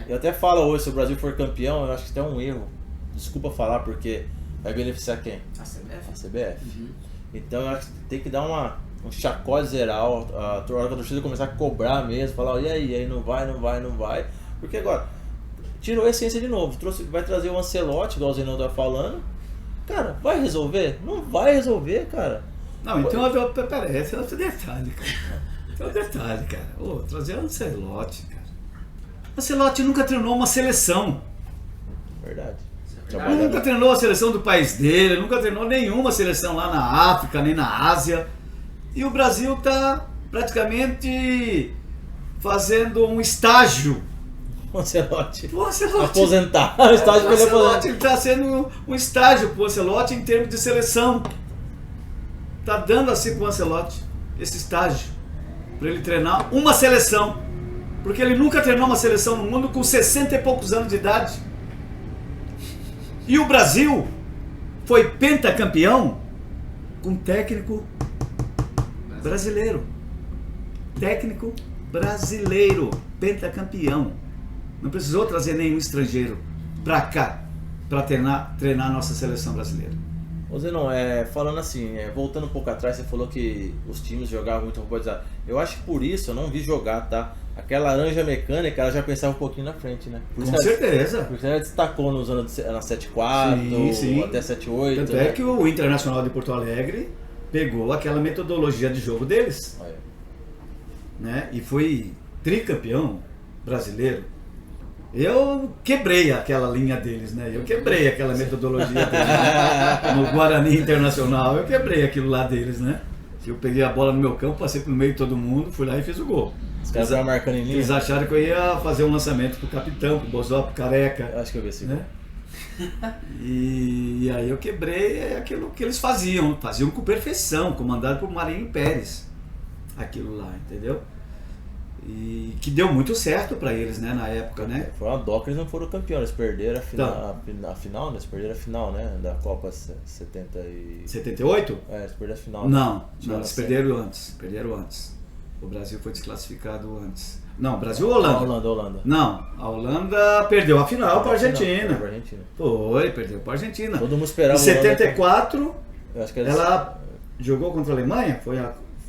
Eu até falo hoje, se o Brasil for campeão, eu acho que tem um erro. Desculpa falar, porque vai beneficiar quem? A CBF. A CBF. Então eu acho que tem que dar um chacode geral, a torcida começar a cobrar mesmo, falar, e aí, não vai. Porque agora, tirou a essência de novo, vai trazer o Ancelotti, igual o Zenon tá falando. Cara, vai resolver? Não vai resolver, cara. Não, então peraí, esse é outro detalhe, cara. Esse é outro detalhe, cara. Ô, trazer o Ancelotti, cara. Ancelotti nunca treinou uma seleção. Verdade. Nunca treinou a seleção do país dele, nunca treinou nenhuma seleção lá na África, nem na Ásia. E o Brasil tá praticamente fazendo um estágio. O Ancelotti. O Ancelotti. Aposentar. O estágio O pra ele Ancelotti aposentar. ele tá sendo um estágio pro Ancelotti em termos de seleção. Tá dando assim pro Ancelotti esse estágio para ele treinar uma seleção, porque ele nunca treinou uma seleção no mundo com 60 e poucos anos de idade. E o Brasil foi pentacampeão com técnico brasileiro. Técnico brasileiro, pentacampeão. Não precisou trazer nenhum estrangeiro para cá para treinar a nossa seleção brasileira. Ô Zenon, falando assim, voltando um pouco atrás, você falou que os times jogavam muito robotizado. Eu acho que por isso eu não vi jogar, tá? Aquela laranja mecânica, ela já pensava um pouquinho na frente, né? Por Com isso certeza. Por isso ela destacou nos anos na 7.4, Sim. até 7.8. Tanto né? é que o Internacional de Porto Alegre pegou aquela metodologia de jogo deles, Olha. né? E foi tricampeão brasileiro. Eu quebrei aquela linha deles, né? Eu quebrei aquela metodologia deles. No Guarani Internacional, eu quebrei aquilo lá deles, né? Eu peguei a bola no meu campo, passei pelo meio de todo mundo, fui lá e fiz o gol. Os caras estavam marcando em linha. Eles acharam que eu ia fazer um lançamento pro capitão, pro Bozó, pro Careca. Eu acho que eu vi esse gol. Né? E aí eu quebrei aquilo que eles faziam com perfeição, comandado por Marinho Pérez, aquilo lá, entendeu? E que deu muito certo para eles, né, na época, né? Foi uma dó que eles não foram campeões, eles perderam a final, Então. a final, né? Eles perderam a final, né? Da Copa 70 e... 78? Eles perderam a final. Não, Tiveram eles a perderam antes. O Brasil foi desclassificado antes. Não, Brasil ou Holanda? Holanda. Não, a Holanda perdeu a final para a Argentina. Pra Argentina. Perdeu para a Argentina. Todo mundo esperava Em a Holanda 74, Eu acho que eles... ela jogou contra a Alemanha,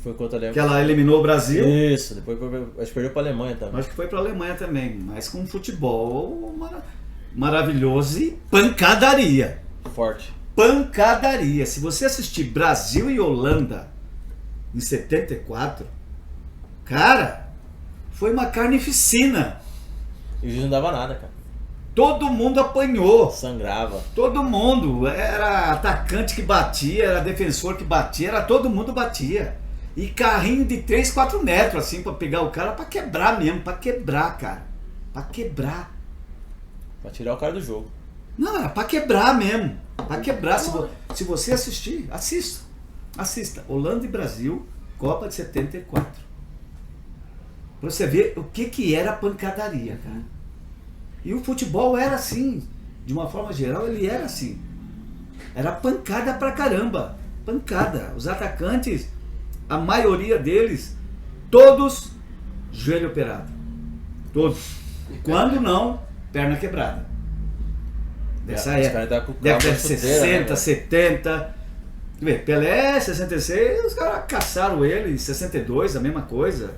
Foi contra a Alemanha. que ela eliminou o Brasil. Isso, depois acho que perdeu pra Alemanha também. Acho que foi para a Alemanha também, mas com futebol maravilhoso e pancadaria. Forte. Pancadaria. Se você assistir Brasil e Holanda em 74, cara, foi uma carnificina. E o juiz não dava nada, cara. Todo mundo apanhou. Sangrava. Todo mundo. Era atacante que batia, era defensor que batia, era todo mundo batia. E carrinho de 3, 4 metros, assim, pra pegar o cara, pra quebrar mesmo, pra quebrar, cara. Pra quebrar. Pra tirar o cara do jogo. Não, era pra quebrar mesmo. Pra quebrar. Se você assistir, assista. Assista. Holanda e Brasil, Copa de 74. Pra você ver o que era pancadaria, cara. E o futebol era assim. De uma forma geral, ele era assim. Era pancada pra caramba. Pancada. Os atacantes, a maioria deles, todos joelho operado. Todos. Quando não, perna quebrada. Dessa Os época. caras estavam com o Década cabo de da chuteira, 60, né, 70. Vê, Pelé, 66, os caras caçaram ele, 62, a mesma coisa.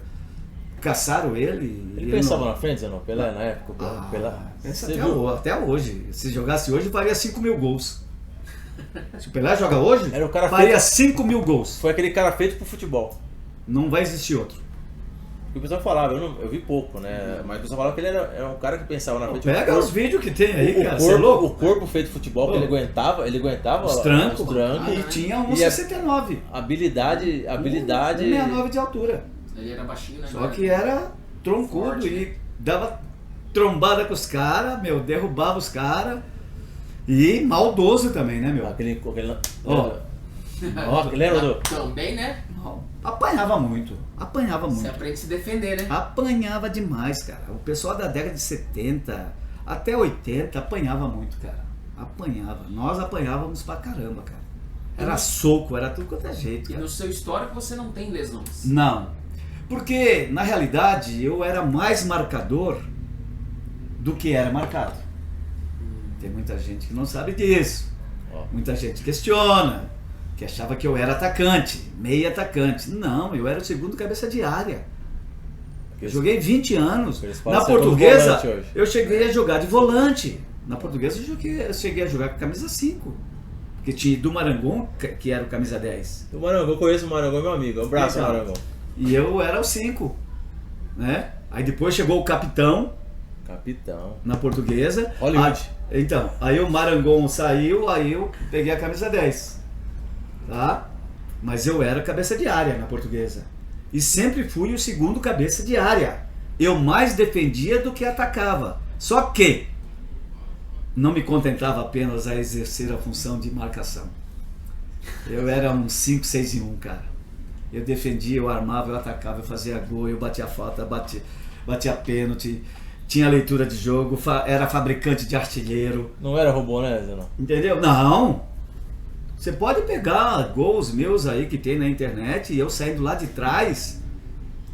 Caçaram ele. Ele pensava na frente, não? Pelé na época? Pelé. Pensa Você até, viu? até hoje. Se jogasse hoje, faria 5 mil gols. Se o Pelé joga hoje, Era o cara faria feito- 5 mil gols. Foi aquele cara feito pro futebol. Não vai existir outro. O pessoal falava, eu vi pouco, né? Mas o pessoal falava que ele era um cara que pensava na frente. Pega os vídeos que tem aí, cara. Você é corpo, louco? o corpo feito de futebol, que Pô. ele aguentava Os lá, trancos. os trancos. E tinha E a 1,69. habilidade. 1,69 de altura. Ele era baixinho, né? Só que era troncudo Forte, né? e dava trombada com os caras, derrubava os caras. E maldoso também, né, meu? Aquele Ó. Ó, lembra do. Também, né? Apanhava muito. Apanhava Você muito. aprende a se defender, né? Apanhava demais, cara. O pessoal da década de 70 até 80 apanhava muito, cara. Apanhava. Nós apanhávamos pra caramba, cara. Era soco, era tudo quanto é jeito, E cara. no seu histórico você não tem lesões. Não. Porque, na realidade, eu era mais marcador do que era marcado. Tem muita gente que não sabe disso. Ó. Muita gente questiona, que achava que eu era atacante, meio atacante. Não, eu era o segundo cabeça de área. Eu joguei 20 anos. Eles falam Na segundo Portuguesa, volante hoje. eu cheguei a jogar de volante. Na Portuguesa, eu cheguei a jogar com camisa 5. Porque tinha do Marangon, que era o camisa 10. O Marangon, eu conheço o Marangon, meu amigo. Um abraço, Então, Marangon. E eu era o 5. Né? Aí depois chegou o capitão Capitão. na Portuguesa. Hollywood. Então, aí o Marangon saiu, aí eu peguei a camisa 10. Tá? Mas eu era cabeça de área na Portuguesa. E sempre fui o segundo cabeça de área. Eu mais defendia do que atacava. Só que não me contentava apenas a exercer a função de marcação. Eu era um 5, 6 em 1, cara. Eu defendia, eu armava, eu atacava, eu fazia gol, eu batia falta, batia pênalti, tinha leitura de jogo, era fabricante de artilheiro. Não era robô, né, Zé? Não? Entendeu? Não! Você pode pegar gols meus aí que tem na internet e eu saindo lá de trás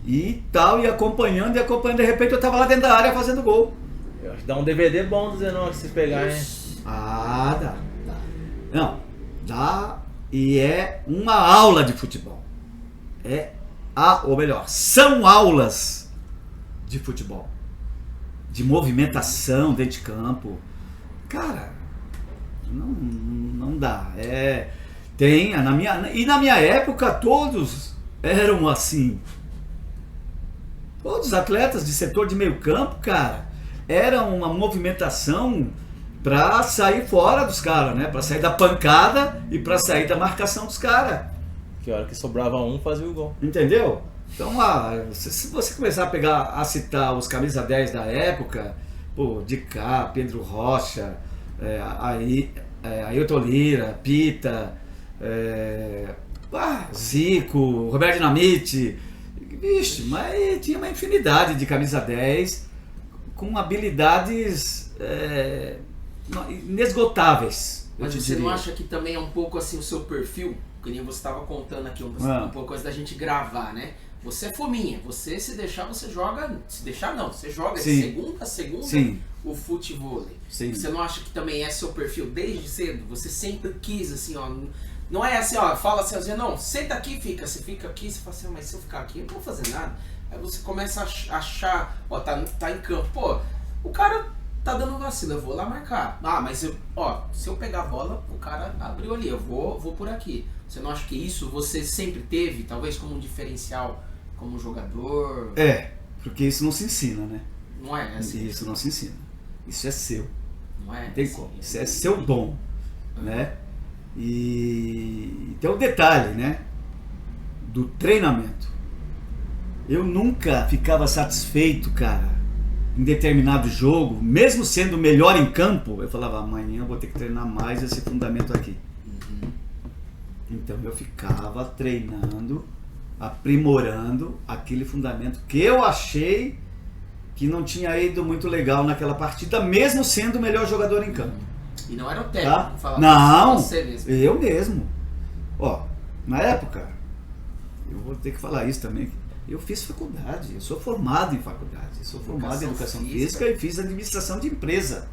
e tal, e acompanhando, de repente eu tava lá dentro da área fazendo gol. Eu acho que dá um DVD bom do Zenon se pegar, hein? Ah, dá. Não, dá e é uma aula de futebol. Ou melhor, são aulas de futebol. De movimentação dentro de campo. Cara, não dá. Na minha época todos eram assim. Todos os atletas de setor de meio campo, cara, era uma movimentação pra sair fora dos caras, né? Pra sair da pancada e pra sair da marcação dos caras. Que hora que sobrava um, fazia o gol. Entendeu? Então, se você começar a citar os camisa 10 da época, pô, Dicá, Pedro Rocha, Ailton Lira, Pita, Zico, Roberto Dinamite, vixe, mas tinha uma infinidade de camisa 10 com habilidades inesgotáveis. Mas você não acha que também é um pouco assim o seu perfil? Que nem você estava contando aqui um pouco antes da gente gravar, né? Você é fominha, você se deixar, você joga. Se deixar não, você joga de segunda a segunda. Sim. O futevôlei. Sim. Você não acha que também é seu perfil desde cedo? Você sempre quis assim, ó. Não é assim, ó, fala assim, não, senta aqui, você fica aqui, você fala assim, mas se eu ficar aqui, eu não vou fazer nada. Aí você começa a achar, ó, tá em campo, pô, o cara tá dando vacilo, eu vou lá marcar. Ah, mas se eu pegar a bola, o cara abriu ali, eu vou por aqui. Você não acha que isso você sempre teve, talvez como um diferencial, como jogador? Porque isso não se ensina, né? Não é assim? Isso não se ensina. Isso é seu. Não é? Não tem assim, como. Isso é seu dom, né? E tem um detalhe, né? Do treinamento. Eu nunca ficava satisfeito, cara, em determinado jogo, mesmo sendo o melhor em campo, eu falava, amanhã eu vou ter que treinar mais esse fundamento aqui. Então eu ficava treinando, aprimorando aquele fundamento que eu achei que não tinha ido muito legal naquela partida, mesmo sendo o melhor jogador em campo. E não era o técnico que falava Não, você mesmo. eu mesmo. Ó, na época, eu vou ter que falar isso também, eu fiz faculdade, eu sou formado em faculdade, eu sou formado em educação física e fiz administração de empresa.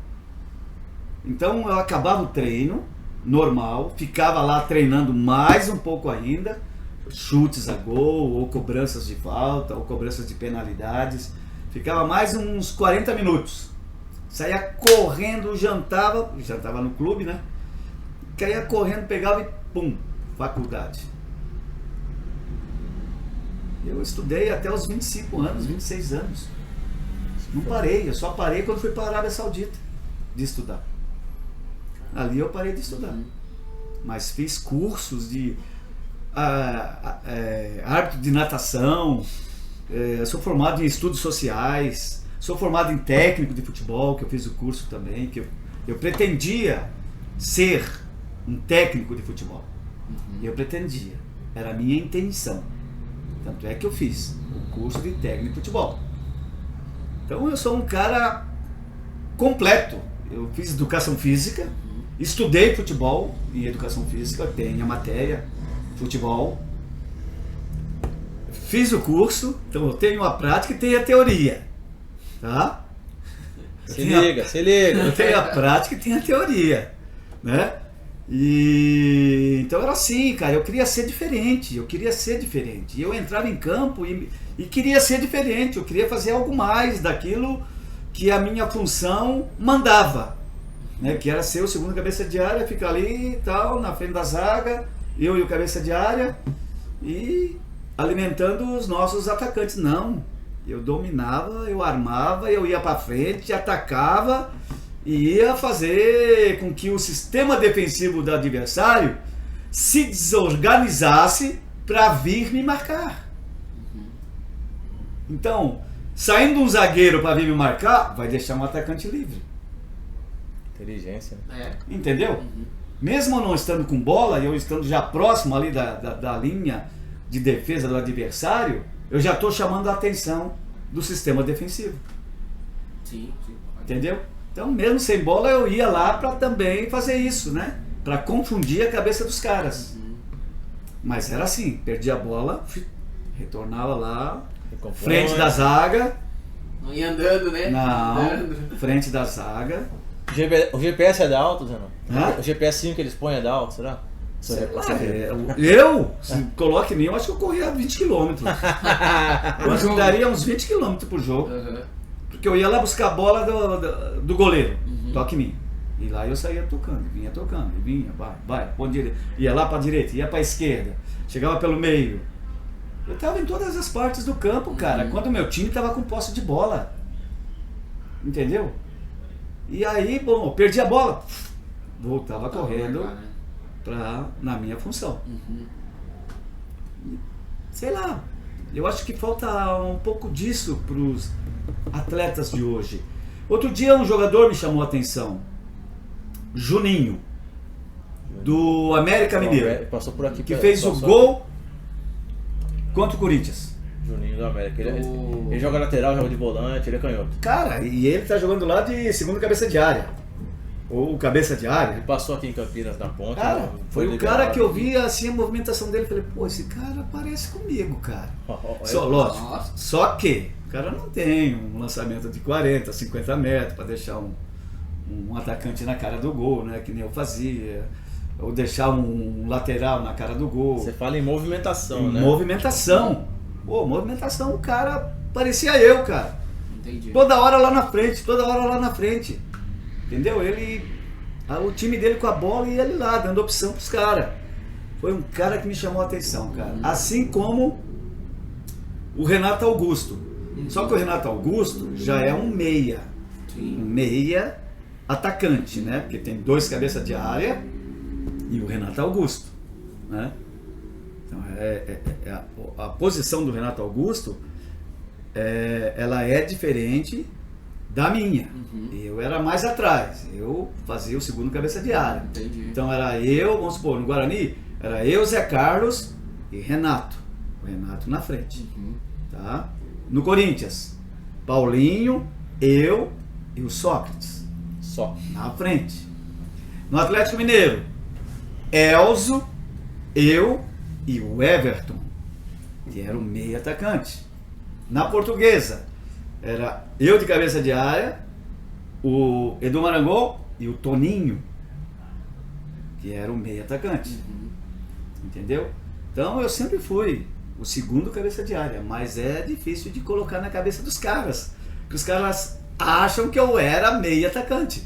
Então eu acabava o treino, normal, ficava lá treinando mais um pouco ainda, chutes a gol, ou cobranças de falta, ou cobranças de penalidades. Ficava mais uns 40 minutos. Saía correndo, jantava no clube, né? Caía correndo, pegava e pum, faculdade. Eu estudei até os 25 anos, 26 anos. Não parei, eu só parei quando fui para a Arábia Saudita de estudar. Ali eu parei de estudar. Mas fiz cursos de árbitro de natação, sou formado em estudos sociais, sou formado em técnico de futebol, que eu fiz o curso também, que eu pretendia ser um técnico de futebol. Eu pretendia, era a minha intenção. Tanto é que eu fiz o curso de técnico de futebol. Então eu sou um cara completo. Eu fiz educação física, estudei futebol em educação física, tenho a matéria futebol, fiz o curso, então eu tenho a prática e tenho a teoria, tá? Se liga. Eu tenho a prática e tenho a teoria, né? E então era assim, cara, eu queria ser diferente. E eu entrava em campo e queria ser diferente, eu queria fazer algo mais daquilo que a minha função mandava, né? Que era ser o segundo cabeça de área, ficar ali e tal, na frente da zaga, eu e o cabeça de área, e alimentando os nossos atacantes. Não, eu dominava, eu armava, eu ia para frente, atacava e ia fazer com que o sistema defensivo do adversário se desorganizasse para vir me marcar. Então, saindo um zagueiro para vir me marcar, vai deixar um atacante livre. Inteligência. Entendeu? Mesmo eu não estando com bola, eu estando já próximo ali da linha de defesa do adversário, eu já estou chamando a atenção do sistema defensivo. Sim. Entendeu? Então, mesmo sem bola, eu ia lá para também fazer isso, né? Para confundir a cabeça dos caras. Mas era assim, perdia a bola, retornava lá, frente da zaga. Não ia andando, né? Não, frente da zaga. O GPS é da alto, Zé? Hã? O GPS que eles põem é da alto, será? Sei lá, se coloque em mim, eu acho que eu corria 20 km. Eu acho que daria uns 20 km por jogo. Porque eu ia lá buscar a bola do goleiro, toque em mim. E lá eu saía tocando, vinha, vai, ponto direito. Ia lá para a direita, ia para a esquerda, chegava pelo meio. Eu estava em todas as partes do campo, cara, quando o meu time estava com posse de bola. Entendeu? E aí, bom, eu perdi a bola, voltava correndo na minha função. Sei lá, eu acho que falta um pouco disso para os atletas de hoje. Outro dia um jogador me chamou a atenção, Juninho, do América Mineiro, passou por aqui, que fez o gol contra o Corinthians. Juninho do América, ele joga lateral, joga de volante, ele é canhoto. Cara, e ele tá jogando lá de segundo cabeça de área, ou cabeça de área. Ele passou aqui em Campinas na ponta. Cara, foi o cara que eu vi assim a movimentação dele, falei, pô, esse cara parece comigo, cara. Lógico, só que o cara não tem um lançamento de 40, 50 metros para deixar um atacante na cara do gol, né, que nem eu fazia, ou deixar um lateral na cara do gol. Você fala em movimentação, né? Movimentação. Pô, movimentação, o cara parecia eu, cara. Entendi. Toda hora lá na frente. Entendeu? O time dele com a bola e ele lá, dando opção pros caras. Foi um cara que me chamou a atenção, cara. Assim como o Renato Augusto. Só que o Renato Augusto já é um meia. Sim. Um meia atacante, né? Porque tem 2 cabeças de área e o Renato Augusto, né? Então, a posição do Renato Augusto, ela é diferente da minha. Eu era mais atrás, eu fazia o segundo cabeça de área. Entendi. Então era eu, vamos supor, no Guarani, era eu, Zé Carlos e Renato. O Renato na frente. Tá? No Corinthians, Paulinho, eu e o Sócrates. Só. Na frente. No Atlético Mineiro, Elzo, eu e o Everton, que era o meio atacante. Na Portuguesa, era eu de cabeça de área, o Edu Marangol e o Toninho, que era o meio atacante. Entendeu? Então eu sempre fui o segundo cabeça de área, mas é difícil de colocar na cabeça dos caras, que os caras acham que eu era meio atacante.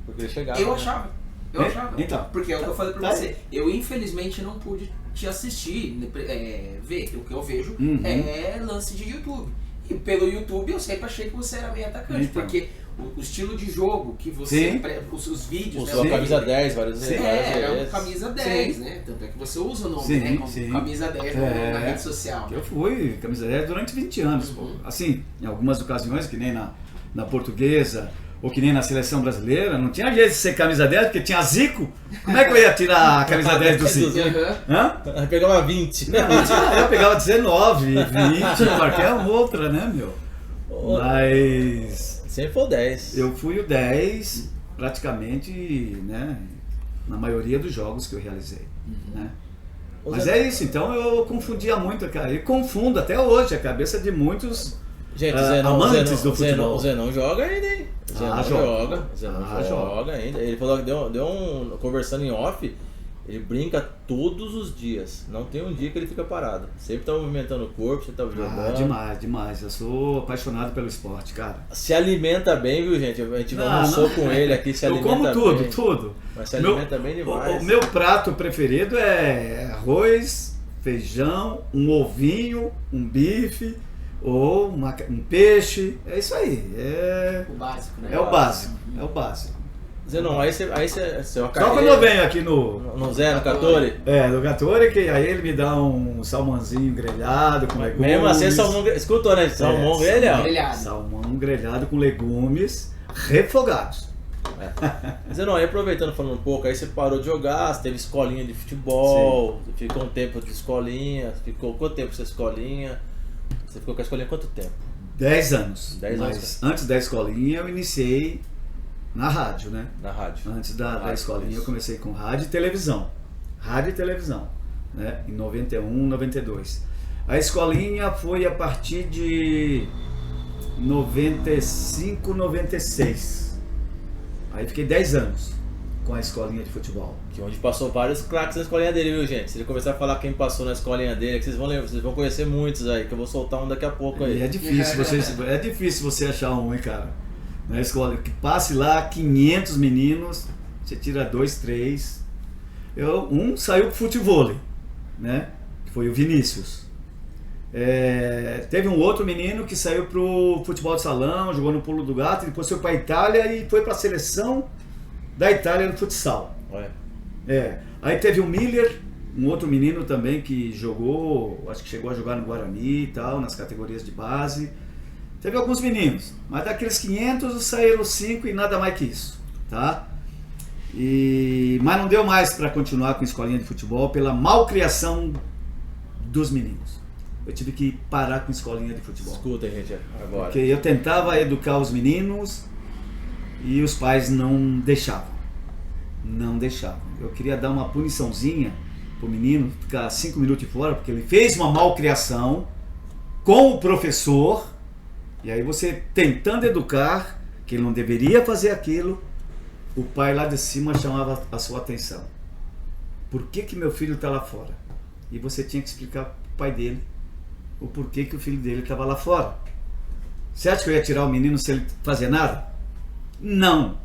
Porque ele chegava. Eu achava. Eu É? achava. Então. Porque é o que eu falei pra Tá você. aí. Eu infelizmente não pude te assistir, ver. O que eu vejo Uhum. é lance de YouTube. E pelo YouTube eu sempre achei que você era meio atacante, Então. porque o estilo de jogo que você. Sim. Os vídeos. Usou a Sim. camisa 10 várias Sim. várias Era vezes. camisa 10, né? Tanto é que você usa o nome, Sim, né? Como sim. camisa 10 na rede social. Eu fui camisa 10 durante 20 anos. Pô. Assim, em algumas ocasiões, que nem na Portuguesa, ou que nem na seleção brasileira, não tinha jeito de ser camisa 10, porque tinha Zico. Como é que eu ia tirar a camisa 10 do Zico? Aham. Hã? Aí pegava 20. Eu pegava 19, 20, qualquer outra, né, meu? Mas Sempre foi o 10. eu fui o 10 praticamente, né, na maioria dos jogos que eu realizei, né? Mas é isso, então eu confundia muito, cara, e confundo até hoje a cabeça de muitos Gente, amantes do futebol. O Zenon joga ainda, hein? O Zenon joga. O Zenon Ah, joga ainda. Ele falou que deu um. Conversando em off, ele brinca todos os dias. Não tem um dia que ele fica parado. Sempre tá movimentando o corpo, sempre tá jogando. Demais, demais. Eu sou apaixonado pelo esporte, cara. Se alimenta bem, viu, gente? A gente almoçou com ele aqui, se Eu alimenta como tudo, bem. tudo. Mas se alimenta bem demais. O meu prato preferido é arroz, feijão, um ovinho, um bife ou um peixe. É isso aí. O básico, né? É o básico. É o básico. Zenon, aí você Só quando eu venho aqui no Zé, no Catori. no Gatori, que aí ele me dá um salmãozinho grelhado com legumes. Mesmo assim, salmão. Escutou, né? Salmão grelhado. Grelhado. Salmão grelhado com legumes refogados. Zenon, aí aproveitando, falando um pouco, aí você parou de jogar, você teve escolinha de futebol, ficou um tempo de escolinha, ficou quanto tempo essa escolinha? Você ficou com a escolinha quanto tempo? 10 anos. 10 anos. Mas antes da escolinha eu iniciei na rádio, né? Na rádio. Antes da Rádio, escolinha isso. eu comecei com rádio e televisão. Rádio e televisão, né? Em 91, 92. A escolinha foi a partir de 95, 96. Aí fiquei 10 anos com a escolinha de futebol. Que onde passou vários craques na escolinha dele, viu, gente? Se ele começar a falar quem passou na escolinha dele, que vocês vão lembrar, vocês vão conhecer muitos aí, que eu vou soltar um daqui a pouco aí. E é difícil você achar um, hein, cara? Na escola, que passe lá 500 meninos, você tira 2, 3. Um saiu pro futevôlei, né? Que foi o Vinícius. Teve um outro menino que saiu pro futebol de salão, jogou no pulo do gato, depois foi pra Itália e foi pra seleção da Itália no futsal. Olha. Aí teve o Miller, um outro menino também que jogou, acho que chegou a jogar no Guarani e tal, nas categorias de base. Teve alguns meninos, mas daqueles 500 saíram 5 e nada mais que isso, tá? Mas não deu mais para continuar com a escolinha de futebol pela malcriação dos meninos. Eu tive que parar com a escolinha de futebol. Escutem, gente, agora. Porque eu tentava educar os meninos e os pais não deixavam. Não deixavam. Eu queria dar uma puniçãozinha pro menino, ficar 5 minutos de fora, porque ele fez uma malcriação com o professor. E aí você tentando educar, que ele não deveria fazer aquilo, o pai lá de cima chamava a sua atenção. Por que meu filho está lá fora? E você tinha que explicar pro pai dele o porquê que o filho dele estava lá fora. Você acha que eu ia tirar o menino se ele fazer nada? Não.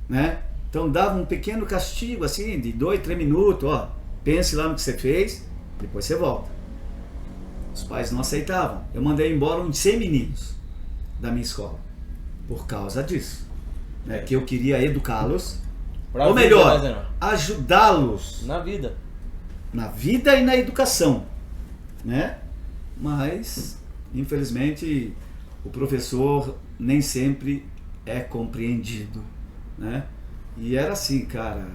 Né? Então dava um pequeno castigo assim, de 2, 3 minutos, ó. Pense lá no que você fez, depois você volta. Os pais não aceitavam. Eu mandei embora uns 100 meninos da minha escola. Por causa disso. Né? Que eu queria educá-los. Pra Ou vida, melhor, né, Zenon? ajudá-los Na vida. na vida e na educação. Né? Mas, infelizmente, o professor nem sempre é compreendido. Né? E era assim, cara.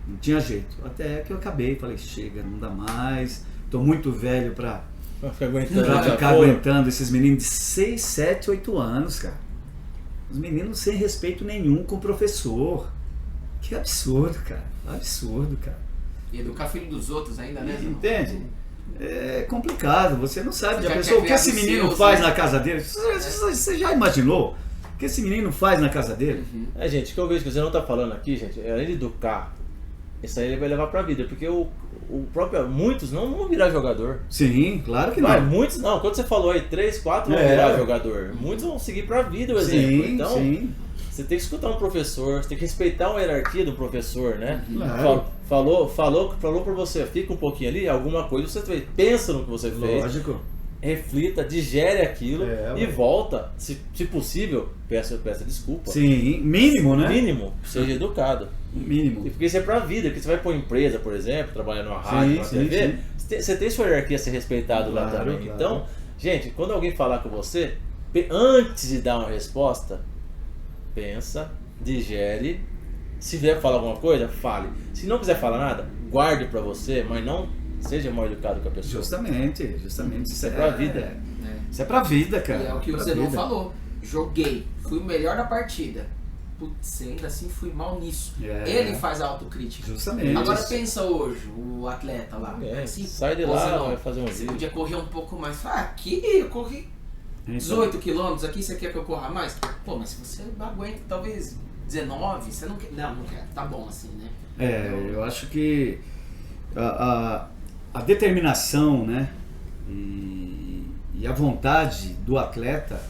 Não tinha jeito. Até que eu acabei. Falei, chega, não dá mais. Tô muito velho pra Fica aguentando. pra já ficar foi. aguentando esses meninos de 6, 7, 8 anos, cara. Os meninos sem respeito nenhum com o professor. Que absurdo, cara. Absurdo, cara. E educar filho dos outros ainda, né? Zenon? Entende? É complicado. Você não sabe Você de a já pessoa, o quer que esse criar dos menino seus, faz né? na casa dele. Você já imaginou que esse menino faz na casa dele? Gente, o que eu vejo que você não tá falando aqui, gente, é ele educar. Isso aí ele vai levar pra vida, porque o próprio, muitos não vão virar jogador. Sim, claro que Vai, não. muitos não, quando você falou aí, 3, 4 vão virar jogador. Muitos vão seguir pra vida o exemplo. Sim, Então, sim. você tem que escutar um professor, você tem que respeitar uma hierarquia do professor, né? Claro. Falou pra você, fica um pouquinho ali, alguma coisa você fez, pensa no que você fez, Lógico. reflita, digere aquilo e ué. volta, se possível, peça desculpa. Sim, mínimo, né? Mínimo, seja educado. Mínimo. E porque isso é pra vida, porque você vai pra uma empresa, por exemplo, trabalhar numa rádio, numa sim, TV, sim. você tem sua hierarquia a ser respeitado lá Claro, também. claro. Então, gente, quando alguém falar com você, antes de dar uma resposta, pensa, digere. Se vier falar alguma coisa, fale. Se não quiser falar nada, guarde pra você, mas não seja mal educado com a pessoa. Justamente. Isso é pra vida. Isso é pra vida, cara. E é o que o Pra Zenon vida. falou. Joguei, fui o melhor da partida. Putz, ainda assim fui mal nisso. É. Ele faz a autocrítica. Justamente. Agora pensa hoje, o atleta lá. Assim, Sai de pô, lá, Zenon, vai fazer um você vídeo. podia correr um pouco mais. Aqui eu corri 18 quilômetros, aqui você quer que eu corra mais? Pô, mas se você não aguenta, talvez 19, você não quer. Não quer. Tá bom assim, né? Eu acho que a determinação, né, e a vontade do atleta,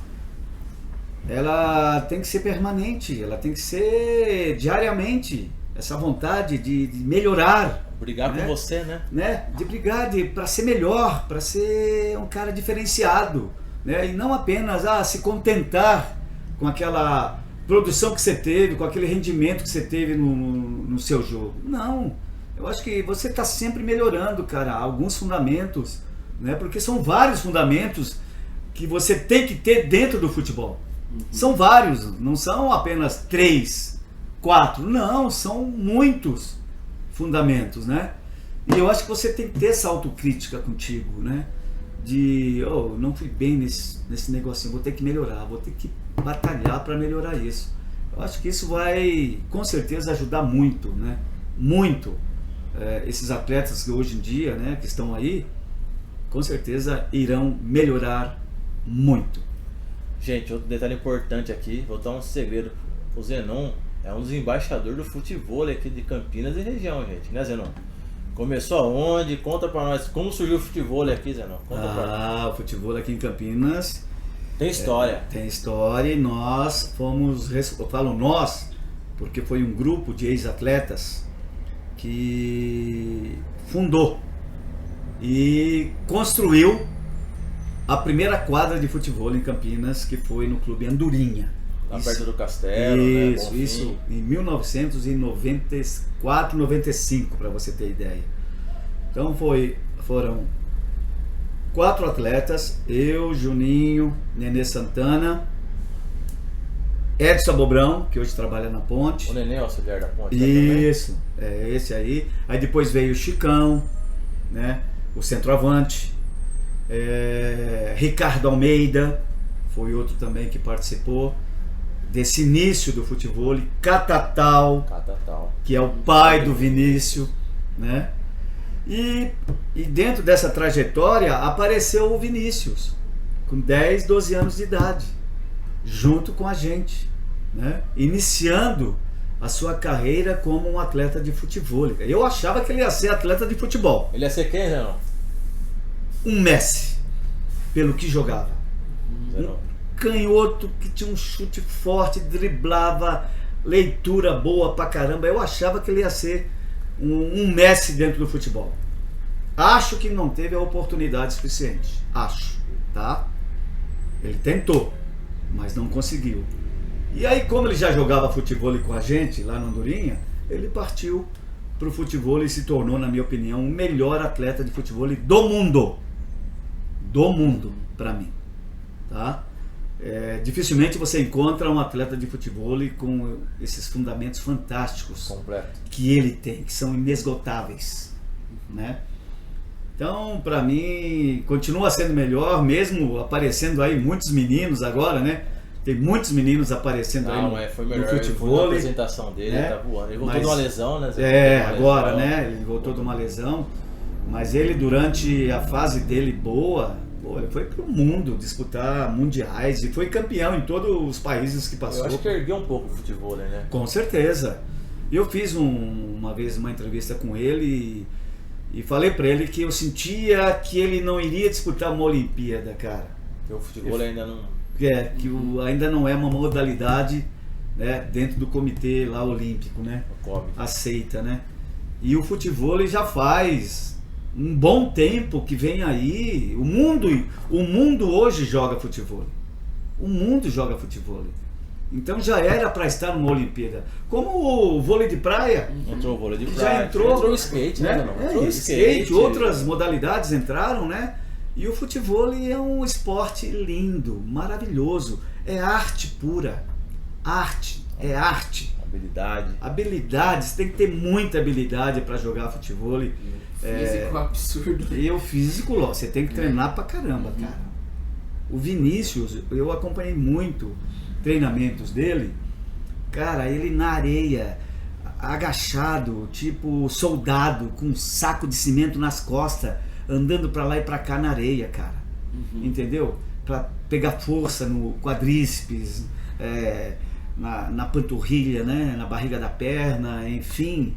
ela tem que ser permanente, ela tem que ser diariamente, essa vontade de melhorar. Brigar né? com você, né? De brigar para ser melhor, para ser um cara diferenciado, né? E não apenas se contentar com aquela produção que você teve, com aquele rendimento que você teve no seu jogo. Não, eu acho que você está sempre melhorando, cara, alguns fundamentos, né? Porque são vários fundamentos que você tem que ter dentro do futebol. São vários, não são apenas 3, 4, não, são muitos fundamentos, né? E eu acho que você tem que ter essa autocrítica contigo, né? De, não fui bem nesse negocinho, vou ter que melhorar, vou ter que batalhar para melhorar isso. Eu acho que isso vai, com certeza, ajudar muito, né? Muito. Esses atletas que hoje em dia, né, que estão aí, com certeza irão melhorar muito. Gente, outro detalhe importante aqui, vou dar um segredo. O Zenon é um dos embaixadores do futebol aqui de Campinas e região, gente, né, Zenon? Começou aonde? Conta pra nós como surgiu o futebol aqui, Zenon. Conta pra nós. O futebol aqui em Campinas Tem história. tem história, e nós fomos, eu falo nós, porque foi um grupo de ex-atletas que fundou e construiu a primeira quadra de futebol em Campinas, que foi no Clube Andorinha. Lá perto do Castelo, né? Bonfim. Isso, em 1994, 95, para você ter ideia. Então foram 4 atletas, eu, Juninho, Nenê Santana, Edson Bobrão, que hoje trabalha na Ponte. O Nenê é auxiliar da Ponte. né, Isso, é esse aí. Aí depois veio o Chicão, né? O centroavante. Ricardo Almeida foi outro também que participou desse início do futebol. Catatal, que é o pai do Vinícius, né? E dentro dessa trajetória apareceu o Vinícius, com 10, 12 anos de idade, junto com a gente, né? Iniciando a sua carreira como um atleta de futebol. Eu achava que ele ia ser atleta de futebol. Ele ia ser quem, Zenon? Um Messi, pelo que jogava. Zenon. Canhoto que tinha um chute forte, driblava, leitura boa pra caramba. Eu achava que ele ia ser um Messi dentro do futebol. Acho que não teve a oportunidade suficiente. Acho, tá? Ele tentou, mas não conseguiu. E aí, como ele já jogava futebol com a gente lá no Andorinha, ele partiu pro futebol e se tornou, na minha opinião, o melhor atleta de futebol do mundo. Do mundo, pra mim, tá? Dificilmente você encontra um atleta de futebol com esses fundamentos fantásticos Completo. que ele tem, que são inesgotáveis, né? Então, pra mim, continua sendo melhor, mesmo aparecendo aí muitos meninos agora, né? Tem muitos meninos aparecendo aí Foi no melhor. futebol. A apresentação dele, né? ele tá voando. Ele voltou Mas- de uma lesão, né? Zenon? Agora, né? Ele voltou de uma lesão, mas ele, durante a fase dele boa, Pô, ele foi pro mundo disputar mundiais e foi campeão em todos os países que passou. Eu acho que ergueu um pouco o futebol, né? Com certeza. Eu fiz uma vez uma entrevista com ele e falei pra ele que eu sentia que ele não iria disputar uma Olimpíada, cara. Porque o futebol ainda não... Ainda não é uma modalidade, né, dentro do comitê lá olímpico, né? Aceita, né? E o futebol já faz um bom tempo que vem aí. O mundo hoje joga futebol. O mundo joga futebol. Então já era para estar numa Olimpíada. Como o vôlei de praia. Entrou o vôlei de que praia. já entrou o skate, né? Entrou skate, outras modalidades entraram, né? E o futebol é um esporte lindo, maravilhoso. É arte pura. Arte, é arte. Habilidade, você tem que ter muita habilidade para jogar futebol. Físico absurdo. E o físico, você tem que treinar pra caramba, cara. O Vinícius, eu acompanhei muito treinamentos dele. Cara, ele na areia, agachado, tipo soldado, com um saco de cimento nas costas, andando pra lá e pra cá na areia, cara. Entendeu? Pra pegar força no quadríceps, na panturrilha, né? Na barriga da perna, enfim,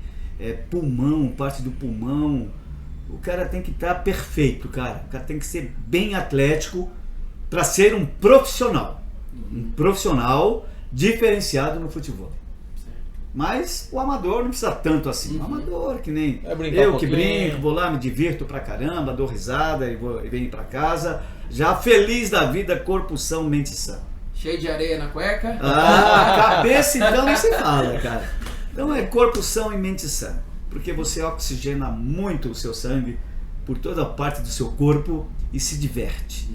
pulmão, parte do pulmão. O cara tem que estar perfeito, cara. O cara tem que ser bem atlético para ser um profissional. Um profissional diferenciado no futebol. Mas o amador não precisa tanto assim. O amador, que nem eu que brinco, vou lá, me divirto pra caramba, dou risada e venho pra casa, já feliz da vida, corpo são, mente sã. Cheio de areia na cueca. Cabeça então nem se fala, cara. Então é corpo são e mente sã. Porque você oxigena muito o seu sangue por toda a parte do seu corpo e se diverte.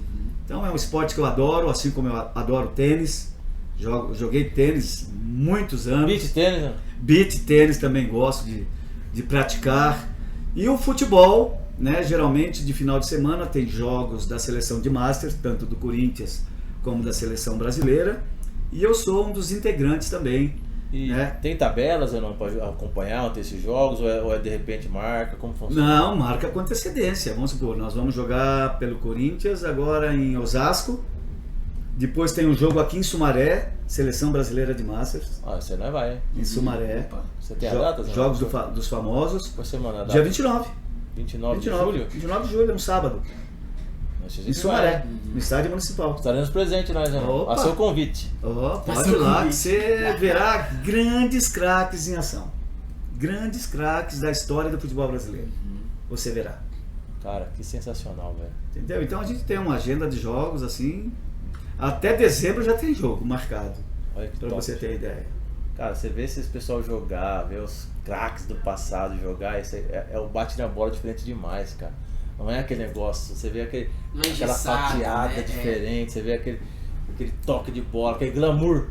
Então é um esporte que eu adoro, assim como eu adoro tênis. Joguei tênis muitos anos. Beach tênis, né? Beach tênis também gosto de praticar. E o futebol, né? Geralmente de final de semana tem jogos da seleção de Masters, tanto do Corinthians como da seleção brasileira. E eu sou um dos integrantes também. E né? Tem tabelas ou não para acompanhar esses jogos? Ou é de repente marca? Como funciona? Não, marca com antecedência. Vamos supor, nós vamos jogar pelo Corinthians agora em Osasco. Depois tem um jogo aqui em Sumaré, Seleção Brasileira de Masters. Você não vai, hein? Em Sumaré. Você tem a data? Jogos dos famosos. Qual semana a data? Dia 29. 29 de julho? 29 de julho, no sábado. Em Sumaré, no estádio municipal. Estaremos presentes lá, já. A seu convite. Pode ir lá que você verá grandes craques em ação. Grandes craques da história do futebol brasileiro. Você verá. Cara, que sensacional, velho. Entendeu? Então a gente tem uma agenda de jogos assim. Até dezembro já tem jogo marcado. Pra você ter ideia. Cara, você vê esses pessoal jogar, ver os craques do passado jogar, isso é o bate na bola diferente demais, cara. Não é aquele negócio, você vê aquela fatiada, né? Diferente, você vê aquele toque de bola, aquele glamour.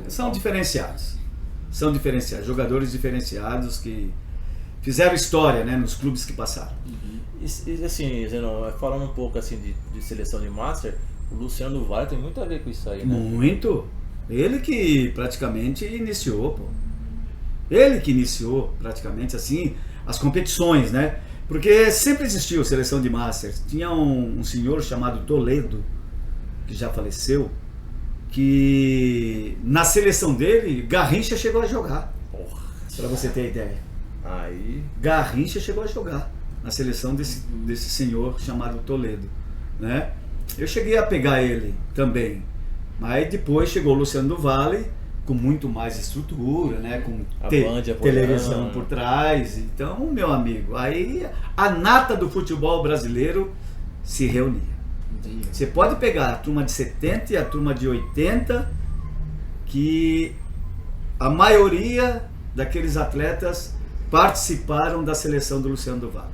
São diferenciados. São diferenciados, jogadores diferenciados que fizeram história, né, nos clubes que passaram. E assim, Zenon, falando um pouco assim de seleção de Master, o Luciano do Vale tem muito a ver com isso aí, né? Muito. Ele que praticamente iniciou, pô. Ele que iniciou praticamente assim as competições, né? Porque sempre existiu seleção de Masters. Tinha um senhor chamado Toledo, que já faleceu, que na seleção dele, Garrincha chegou a jogar. Pra você ter ideia. Aí Garrincha chegou a jogar na seleção desse senhor chamado Toledo, né? Eu cheguei a pegar ele também, mas depois chegou o Luciano do Vale com muito mais estrutura, né? Com televisão por trás. Então, meu amigo, aí a nata do futebol brasileiro se reunia. Entendi. Você pode pegar a turma de 70 e a turma de 80, que a maioria daqueles atletas participaram da seleção do Luciano do Vale.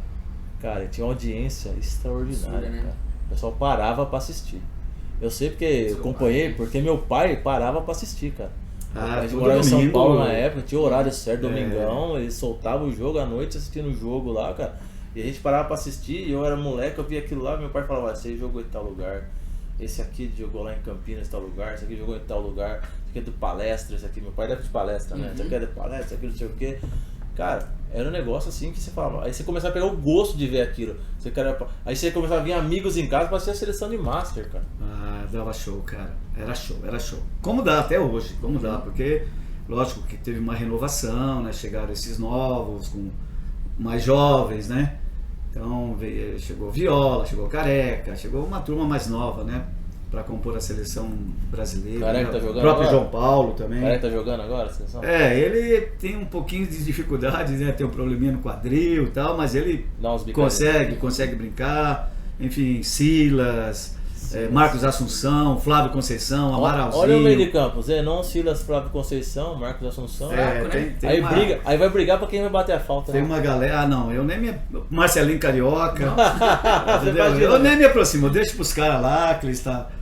Cara, tinha uma audiência extraordinária, né? Cara. O pessoal parava pra assistir. Eu sei porque eu acompanhei, porque meu pai parava pra assistir, cara. A gente morava em São Paulo na época, tinha horário certo, domingão, eles soltavam o jogo à noite assistindo o jogo lá, cara. E a gente parava pra assistir, e eu era moleque, eu via aquilo lá, meu pai falava, você jogou em tal lugar, esse aqui jogou lá em Campinas em tal lugar, esse aqui jogou em tal lugar, esse aqui é do palestra, esse aqui, meu pai deve de palestra, né? Esse aqui é de palestra, esse aqui não sei o quê. Cara, era um negócio assim que você falava. Aí você começava a pegar o gosto de ver aquilo. Aí você começava a vir amigos em casa pra ser a seleção de Master, cara. Ah, dava show, cara. Era show. Como dá até hoje, como dá, porque lógico que teve uma renovação, né? Chegaram esses novos, com mais jovens, né? Então chegou Viola, chegou Careca, chegou uma turma mais nova, né? Pra compor a seleção brasileira. Careca tá jogando o próprio agora? João Paulo também. Careca tá jogando agora a seleção? Ele tem um pouquinho de dificuldade, né? Tem um probleminha no quadril e tal, mas ele Dá uns bicadinhos. consegue brincar. Enfim, Silas, Marcos Assunção, Flávio Conceição, Amaralzinho. Olha o meio de campo, Zenon, Silas, Flávio Conceição, Marcos Assunção. Tem Aí uma, aí vai brigar pra quem vai bater a falta. Tem né? uma galera. Ah, não, eu nem me. Marcelinho Carioca. Você Entendeu? imagina, Eu né? nem me aproximo, eu deixo pros caras lá, que eles estão.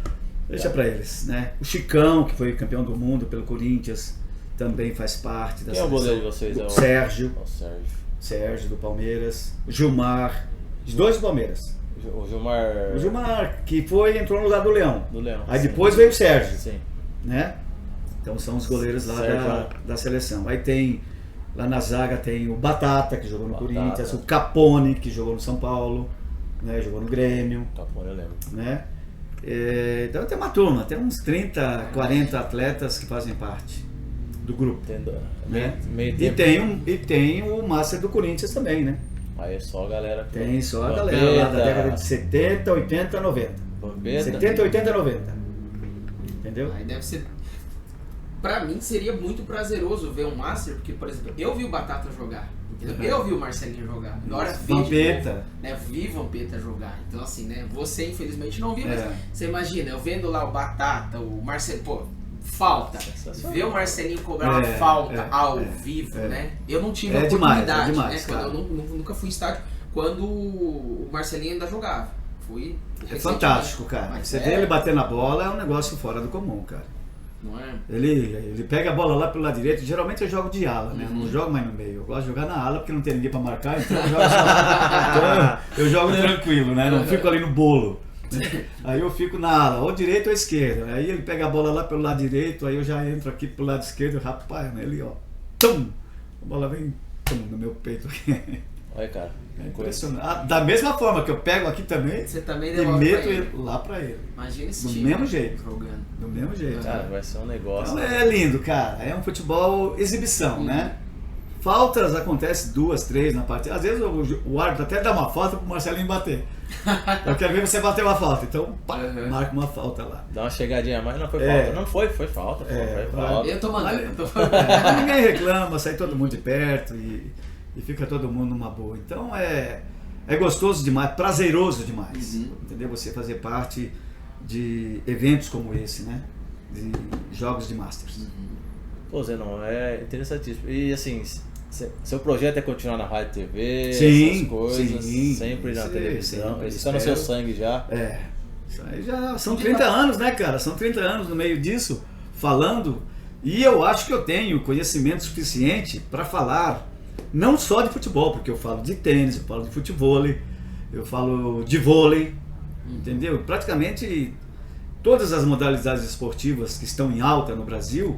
Deixa pra eles, né? O Chicão, que foi campeão do mundo pelo Corinthians, também faz parte da Quem é o seleção. goleiro de vocês? O Sérgio. O Sérgio. Sérgio do Palmeiras. O Gilmar. Os dois do Palmeiras. O Gilmar. O Gilmar, que entrou no lugar do Leão. Do Leão. Aí sim. depois veio o Sérgio, Sim. né? Então são os goleiros lá Sérgio. da seleção. Aí tem, lá na zaga tem o Batata, que jogou no Batata. Corinthians, o Capone, que jogou no São Paulo, né? Jogou no Grêmio, Capone, eu lembro. né? Então tem uma turma, tem uns 30, 40 atletas que fazem parte do grupo. Entendeu? Né? Meio E tempo. tem o Master do Corinthians também, né? Aí é só a galera. que- Tem só a Vampeta, galera lá da década de 70, 80, 90. Vampeta. 70, 80, 90. Entendeu? Aí deve ser. Pra mim seria muito prazeroso ver um Master, porque, por exemplo, eu vi o Batata jogar. Entendeu? Eu vi o Marcelinho jogar. Agora vi de Vampeta. novo, né? Vi Vampeta jogar. Então assim, né? Você infelizmente não viu, mas É. você imagina, eu vendo lá o Batata, o Marcelinho, pô, falta. Sensacional. Ver o Marcelinho cobrar uma falta ao vivo, né? Eu não tive a demais, oportunidade, demais, né? Quando cara. eu nunca fui em estádio quando o Marcelinho ainda jogava. Fui É recentemente. fantástico, cara. Mas Você vê ele bater na bola, é um negócio fora do comum, cara. Não é? Ele pega a bola lá pelo lado direito, geralmente eu jogo de ala, né? Eu Uhum. não jogo mais no meio. Eu gosto de jogar na ala porque não tem ninguém pra marcar, então eu jogo, então, eu jogo tranquilo, né? Não fico ali no bolo. Aí eu fico na ala, ou direita ou esquerda. Aí ele pega a bola lá pelo lado direito, aí eu já entro aqui pelo lado esquerdo, rapaz, né? Ele, ó, tum! A bola vem tum, no meu peito aqui. Olha, cara. É impressionante. Da mesma forma que eu pego aqui também Você também e devolve meto pra ele. ele lá pra ele. Imagina esse Do time mesmo jeito. jogando. Do mesmo jeito. Cara, vai ser um negócio. Então é lindo, cara. É um futebol exibição, né? Faltas acontecem 2, 3 na partida. Às vezes o árbitro até dá uma falta pro Marcelinho bater. Eu quero ver você bater uma falta. Então, pá, Uhum. marca uma falta lá. Dá uma chegadinha a mais, não foi É. falta. Não foi falta. É, Foi falta. Eu tô mandando. eu tô Mas ninguém reclama, sai todo mundo de perto e fica todo mundo numa boa. Então é gostoso demais, prazeroso demais. Uhum. Entendeu? Você fazer parte de eventos como esse, né? De jogos de Masters. Pô, Zenon, é interessantíssimo. E assim, seu projeto é continuar na rádio e TV, Sim, essas coisas, sim. sempre na Sim, televisão. sempre, Isso está no seu espero. sangue já. É. Isso aí já são 30 anos, né, cara? São 30 anos no meio disso, falando. E eu acho que eu tenho conhecimento suficiente para falar não só de futebol, porque eu falo de tênis, eu falo de futevôlei, eu falo de vôlei, entendeu? Praticamente todas as modalidades esportivas que estão em alta no Brasil,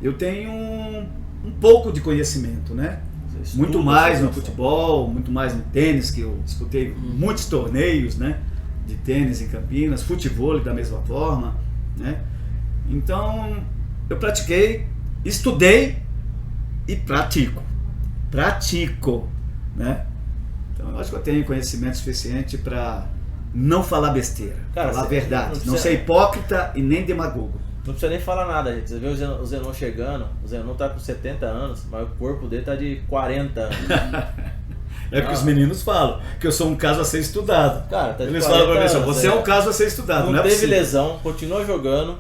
eu tenho um pouco de conhecimento, né? Você estuda Muito mais no essa futebol, muito mais no tênis, que eu disputei muitos torneios, né? De tênis em Campinas, futevôlei da mesma forma, né? Então, eu pratiquei, estudei e pratico, né? Então, eu acho que eu tenho conhecimento suficiente para não falar besteira, Cara, falar a você- verdade, não não ser precisa- hipócrita e nem demagogo. Não precisa nem falar nada, gente. Você vê o Zenon chegando, o Zenon tá com 70 anos, mas o corpo dele tá de 40 anos. É porque os meninos falam que eu sou um caso a ser estudado. Cara, tá de Eles falam pra mim 40 assim, anos, você é né? um caso a ser estudado, Não não é teve possível. lesão, continua jogando,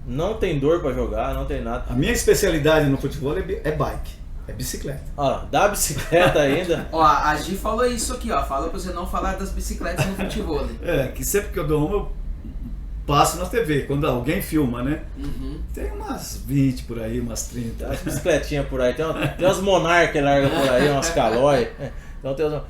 não tem dor pra jogar, não tem nada. A minha especialidade no futebol é bike, é bicicleta. Olha lá, dá bicicleta ainda. Ó, a Gi falou isso aqui, ó. Falou pra você não falar das bicicletas no futebol. Que sempre que eu dou uma, eu passo na TV, quando alguém filma, né? Uhum. Tem umas 20 por aí, umas 30. Tem umas bicicletinhas por aí, tem umas Monark que larga por aí, umas Caloi. Então tem umas...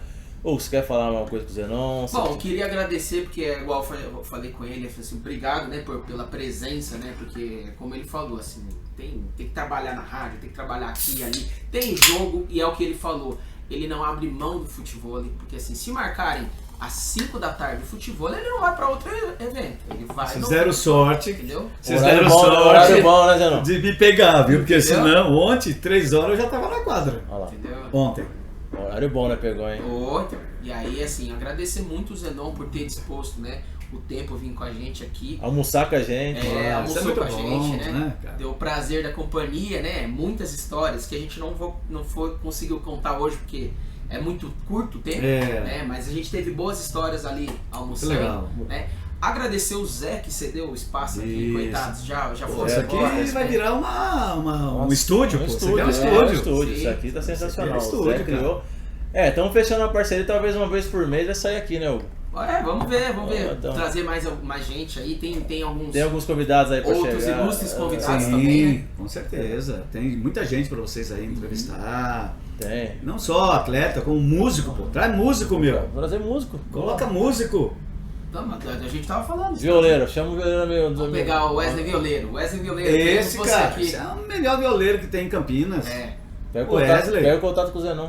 Ô, você quer falar uma coisa com o Zenon? Bom, eu queria agradecer, porque é igual eu falei com ele, eu falei assim, obrigado, né, pela presença, né, porque, como ele falou, assim, tem que trabalhar na rádio, tem que trabalhar aqui e ali, tem jogo, e é o que ele falou, ele não abre mão do futebol, porque assim, se marcarem às 5 da tarde o futebol, ele não vai para outro evento. Ele vai. Vocês deram sorte. Entendeu? Vocês Horário deram bom, sorte horário bom, né, Zenon? de me pegar, viu? Porque Entendeu? senão, ontem, 3 horas, eu já tava na quadra. Olha lá. Entendeu? Ontem. Horário bom, né? Pegou, hein? Outro. E aí, assim, agradecer muito o Zenon por ter disposto, né, o tempo vir com a gente aqui. Almoçar com a gente. isso é Almoçou muito com a bom, gente, né? né, cara? Deu o prazer da companhia, né? Muitas histórias que a gente não conseguiu contar hoje porque é muito curto o tempo, né? Mas a gente teve boas histórias ali almoçando. Legal. Né? Agradecer o Zé que cedeu o espaço aqui, Isso. coitados, já Pô, foram isso aqui embora, vai né? virar um estúdio, pô. Isso aqui é um É um estúdio. estúdio. Sim. Isso aqui tá sensacional. Isso aqui é O estúdio, Zé criou. Estamos fechando uma parceria, talvez uma vez por mês vai sair aqui, né, Hugo? Vamos ver. Então. Trazer mais gente aí. Tem alguns Tem alguns convidados aí pra outros chegar. ilustres convidados Sim, também, né? com certeza. Tem muita gente pra vocês aí entrevistar. Tem. Não só atleta, como músico, pô. Traz músico, meu. Vou trazer músico. Coloca músico. Não, mas a gente tava falando. Violeiro, chama o violeiro meu. Vamos pegar o Wesley Violeiro. Wesley Violeiro, Esse, temos cara, você esse é o melhor violeiro que tem em Campinas. Pega O Wesley. Pega o contato com o Zenon.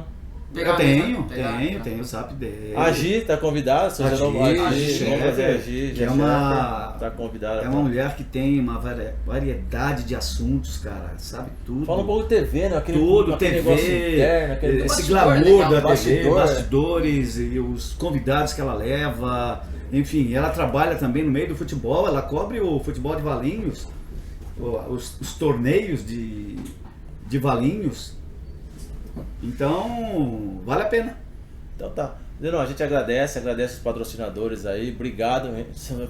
Eu tenho o zap dele. A Gi tá convidada, se você não Gi, vai. chefe, Vamos fazer a Gi. que é uma- Tá convidada. É uma mulher que tem uma variedade de assuntos, cara. Sabe tudo. Fala um pouco de TV, né? Tudo, aquele TV, negócio interno, aquele esse bastidor, glamour legal, da TV, bastidor. bastidores e os convidados que ela leva. Enfim, ela trabalha também no meio do futebol, ela cobre o futebol de Valinhos, os torneios de Valinhos. Então, vale a pena. Então tá. Zenon, a gente agradece os patrocinadores aí, obrigado.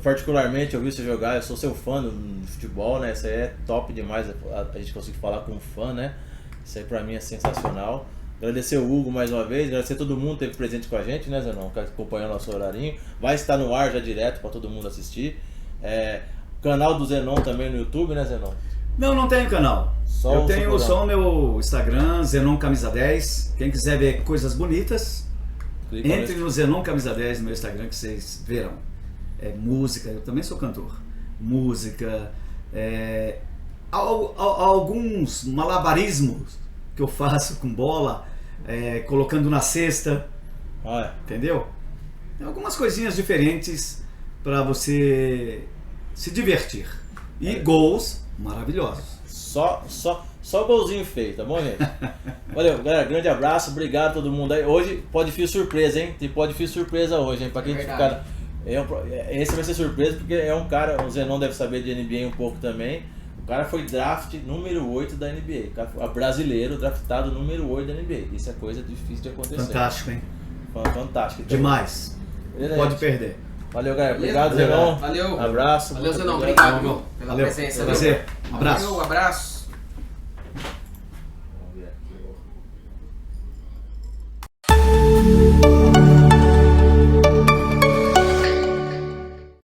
Particularmente eu vi você jogar, eu sou seu fã do futebol, né? Isso aí é top demais, a gente conseguir falar com um fã, né? Isso aí pra mim é sensacional. Agradecer o Hugo mais uma vez, agradecer todo mundo que esteve presente com a gente, né, Zenon? Que acompanhou nosso horarinho. Vai estar no ar já direto pra todo mundo assistir. Canal do Zenon também no YouTube, né, Zenon? Não tenho canal. Só Eu o tenho seu só o meu Instagram, Zenon Camisa 10. Quem quiser ver coisas bonitas, Clica entre nesse- no Zenon Camisa 10 no meu Instagram que vocês verão. É música, eu também sou cantor. Música, alguns malabarismos que eu faço com bola, colocando na cesta, Olha, entendeu? Algumas coisinhas diferentes para você se divertir. E gols maravilhosos. só golzinho feio, tá bom, gente? Valeu, galera, grande abraço, obrigado a todo mundo aí. Hoje, pode fio surpresa, hein? Tem pode fio surpresa hoje, hein? Pra quem verdade. ficar. Esse vai ser surpresa porque é um cara, o Zenon deve saber de NBA um pouco também. O cara foi draft número 8 da NBA. O cara foi brasileiro, draftado número 8 da NBA. Isso é coisa difícil de acontecer. Fantástico, hein? Fantástico. Então, Demais. beleza, Pode gente? perder. Valeu, galera. Beleza? Obrigado, Zenon. Valeu. Abraço. Valeu, muito Zenon. obrigado. Obrigado, viu? Pela Valeu. presença. Prazer. Um abraço. Valeu, abraço.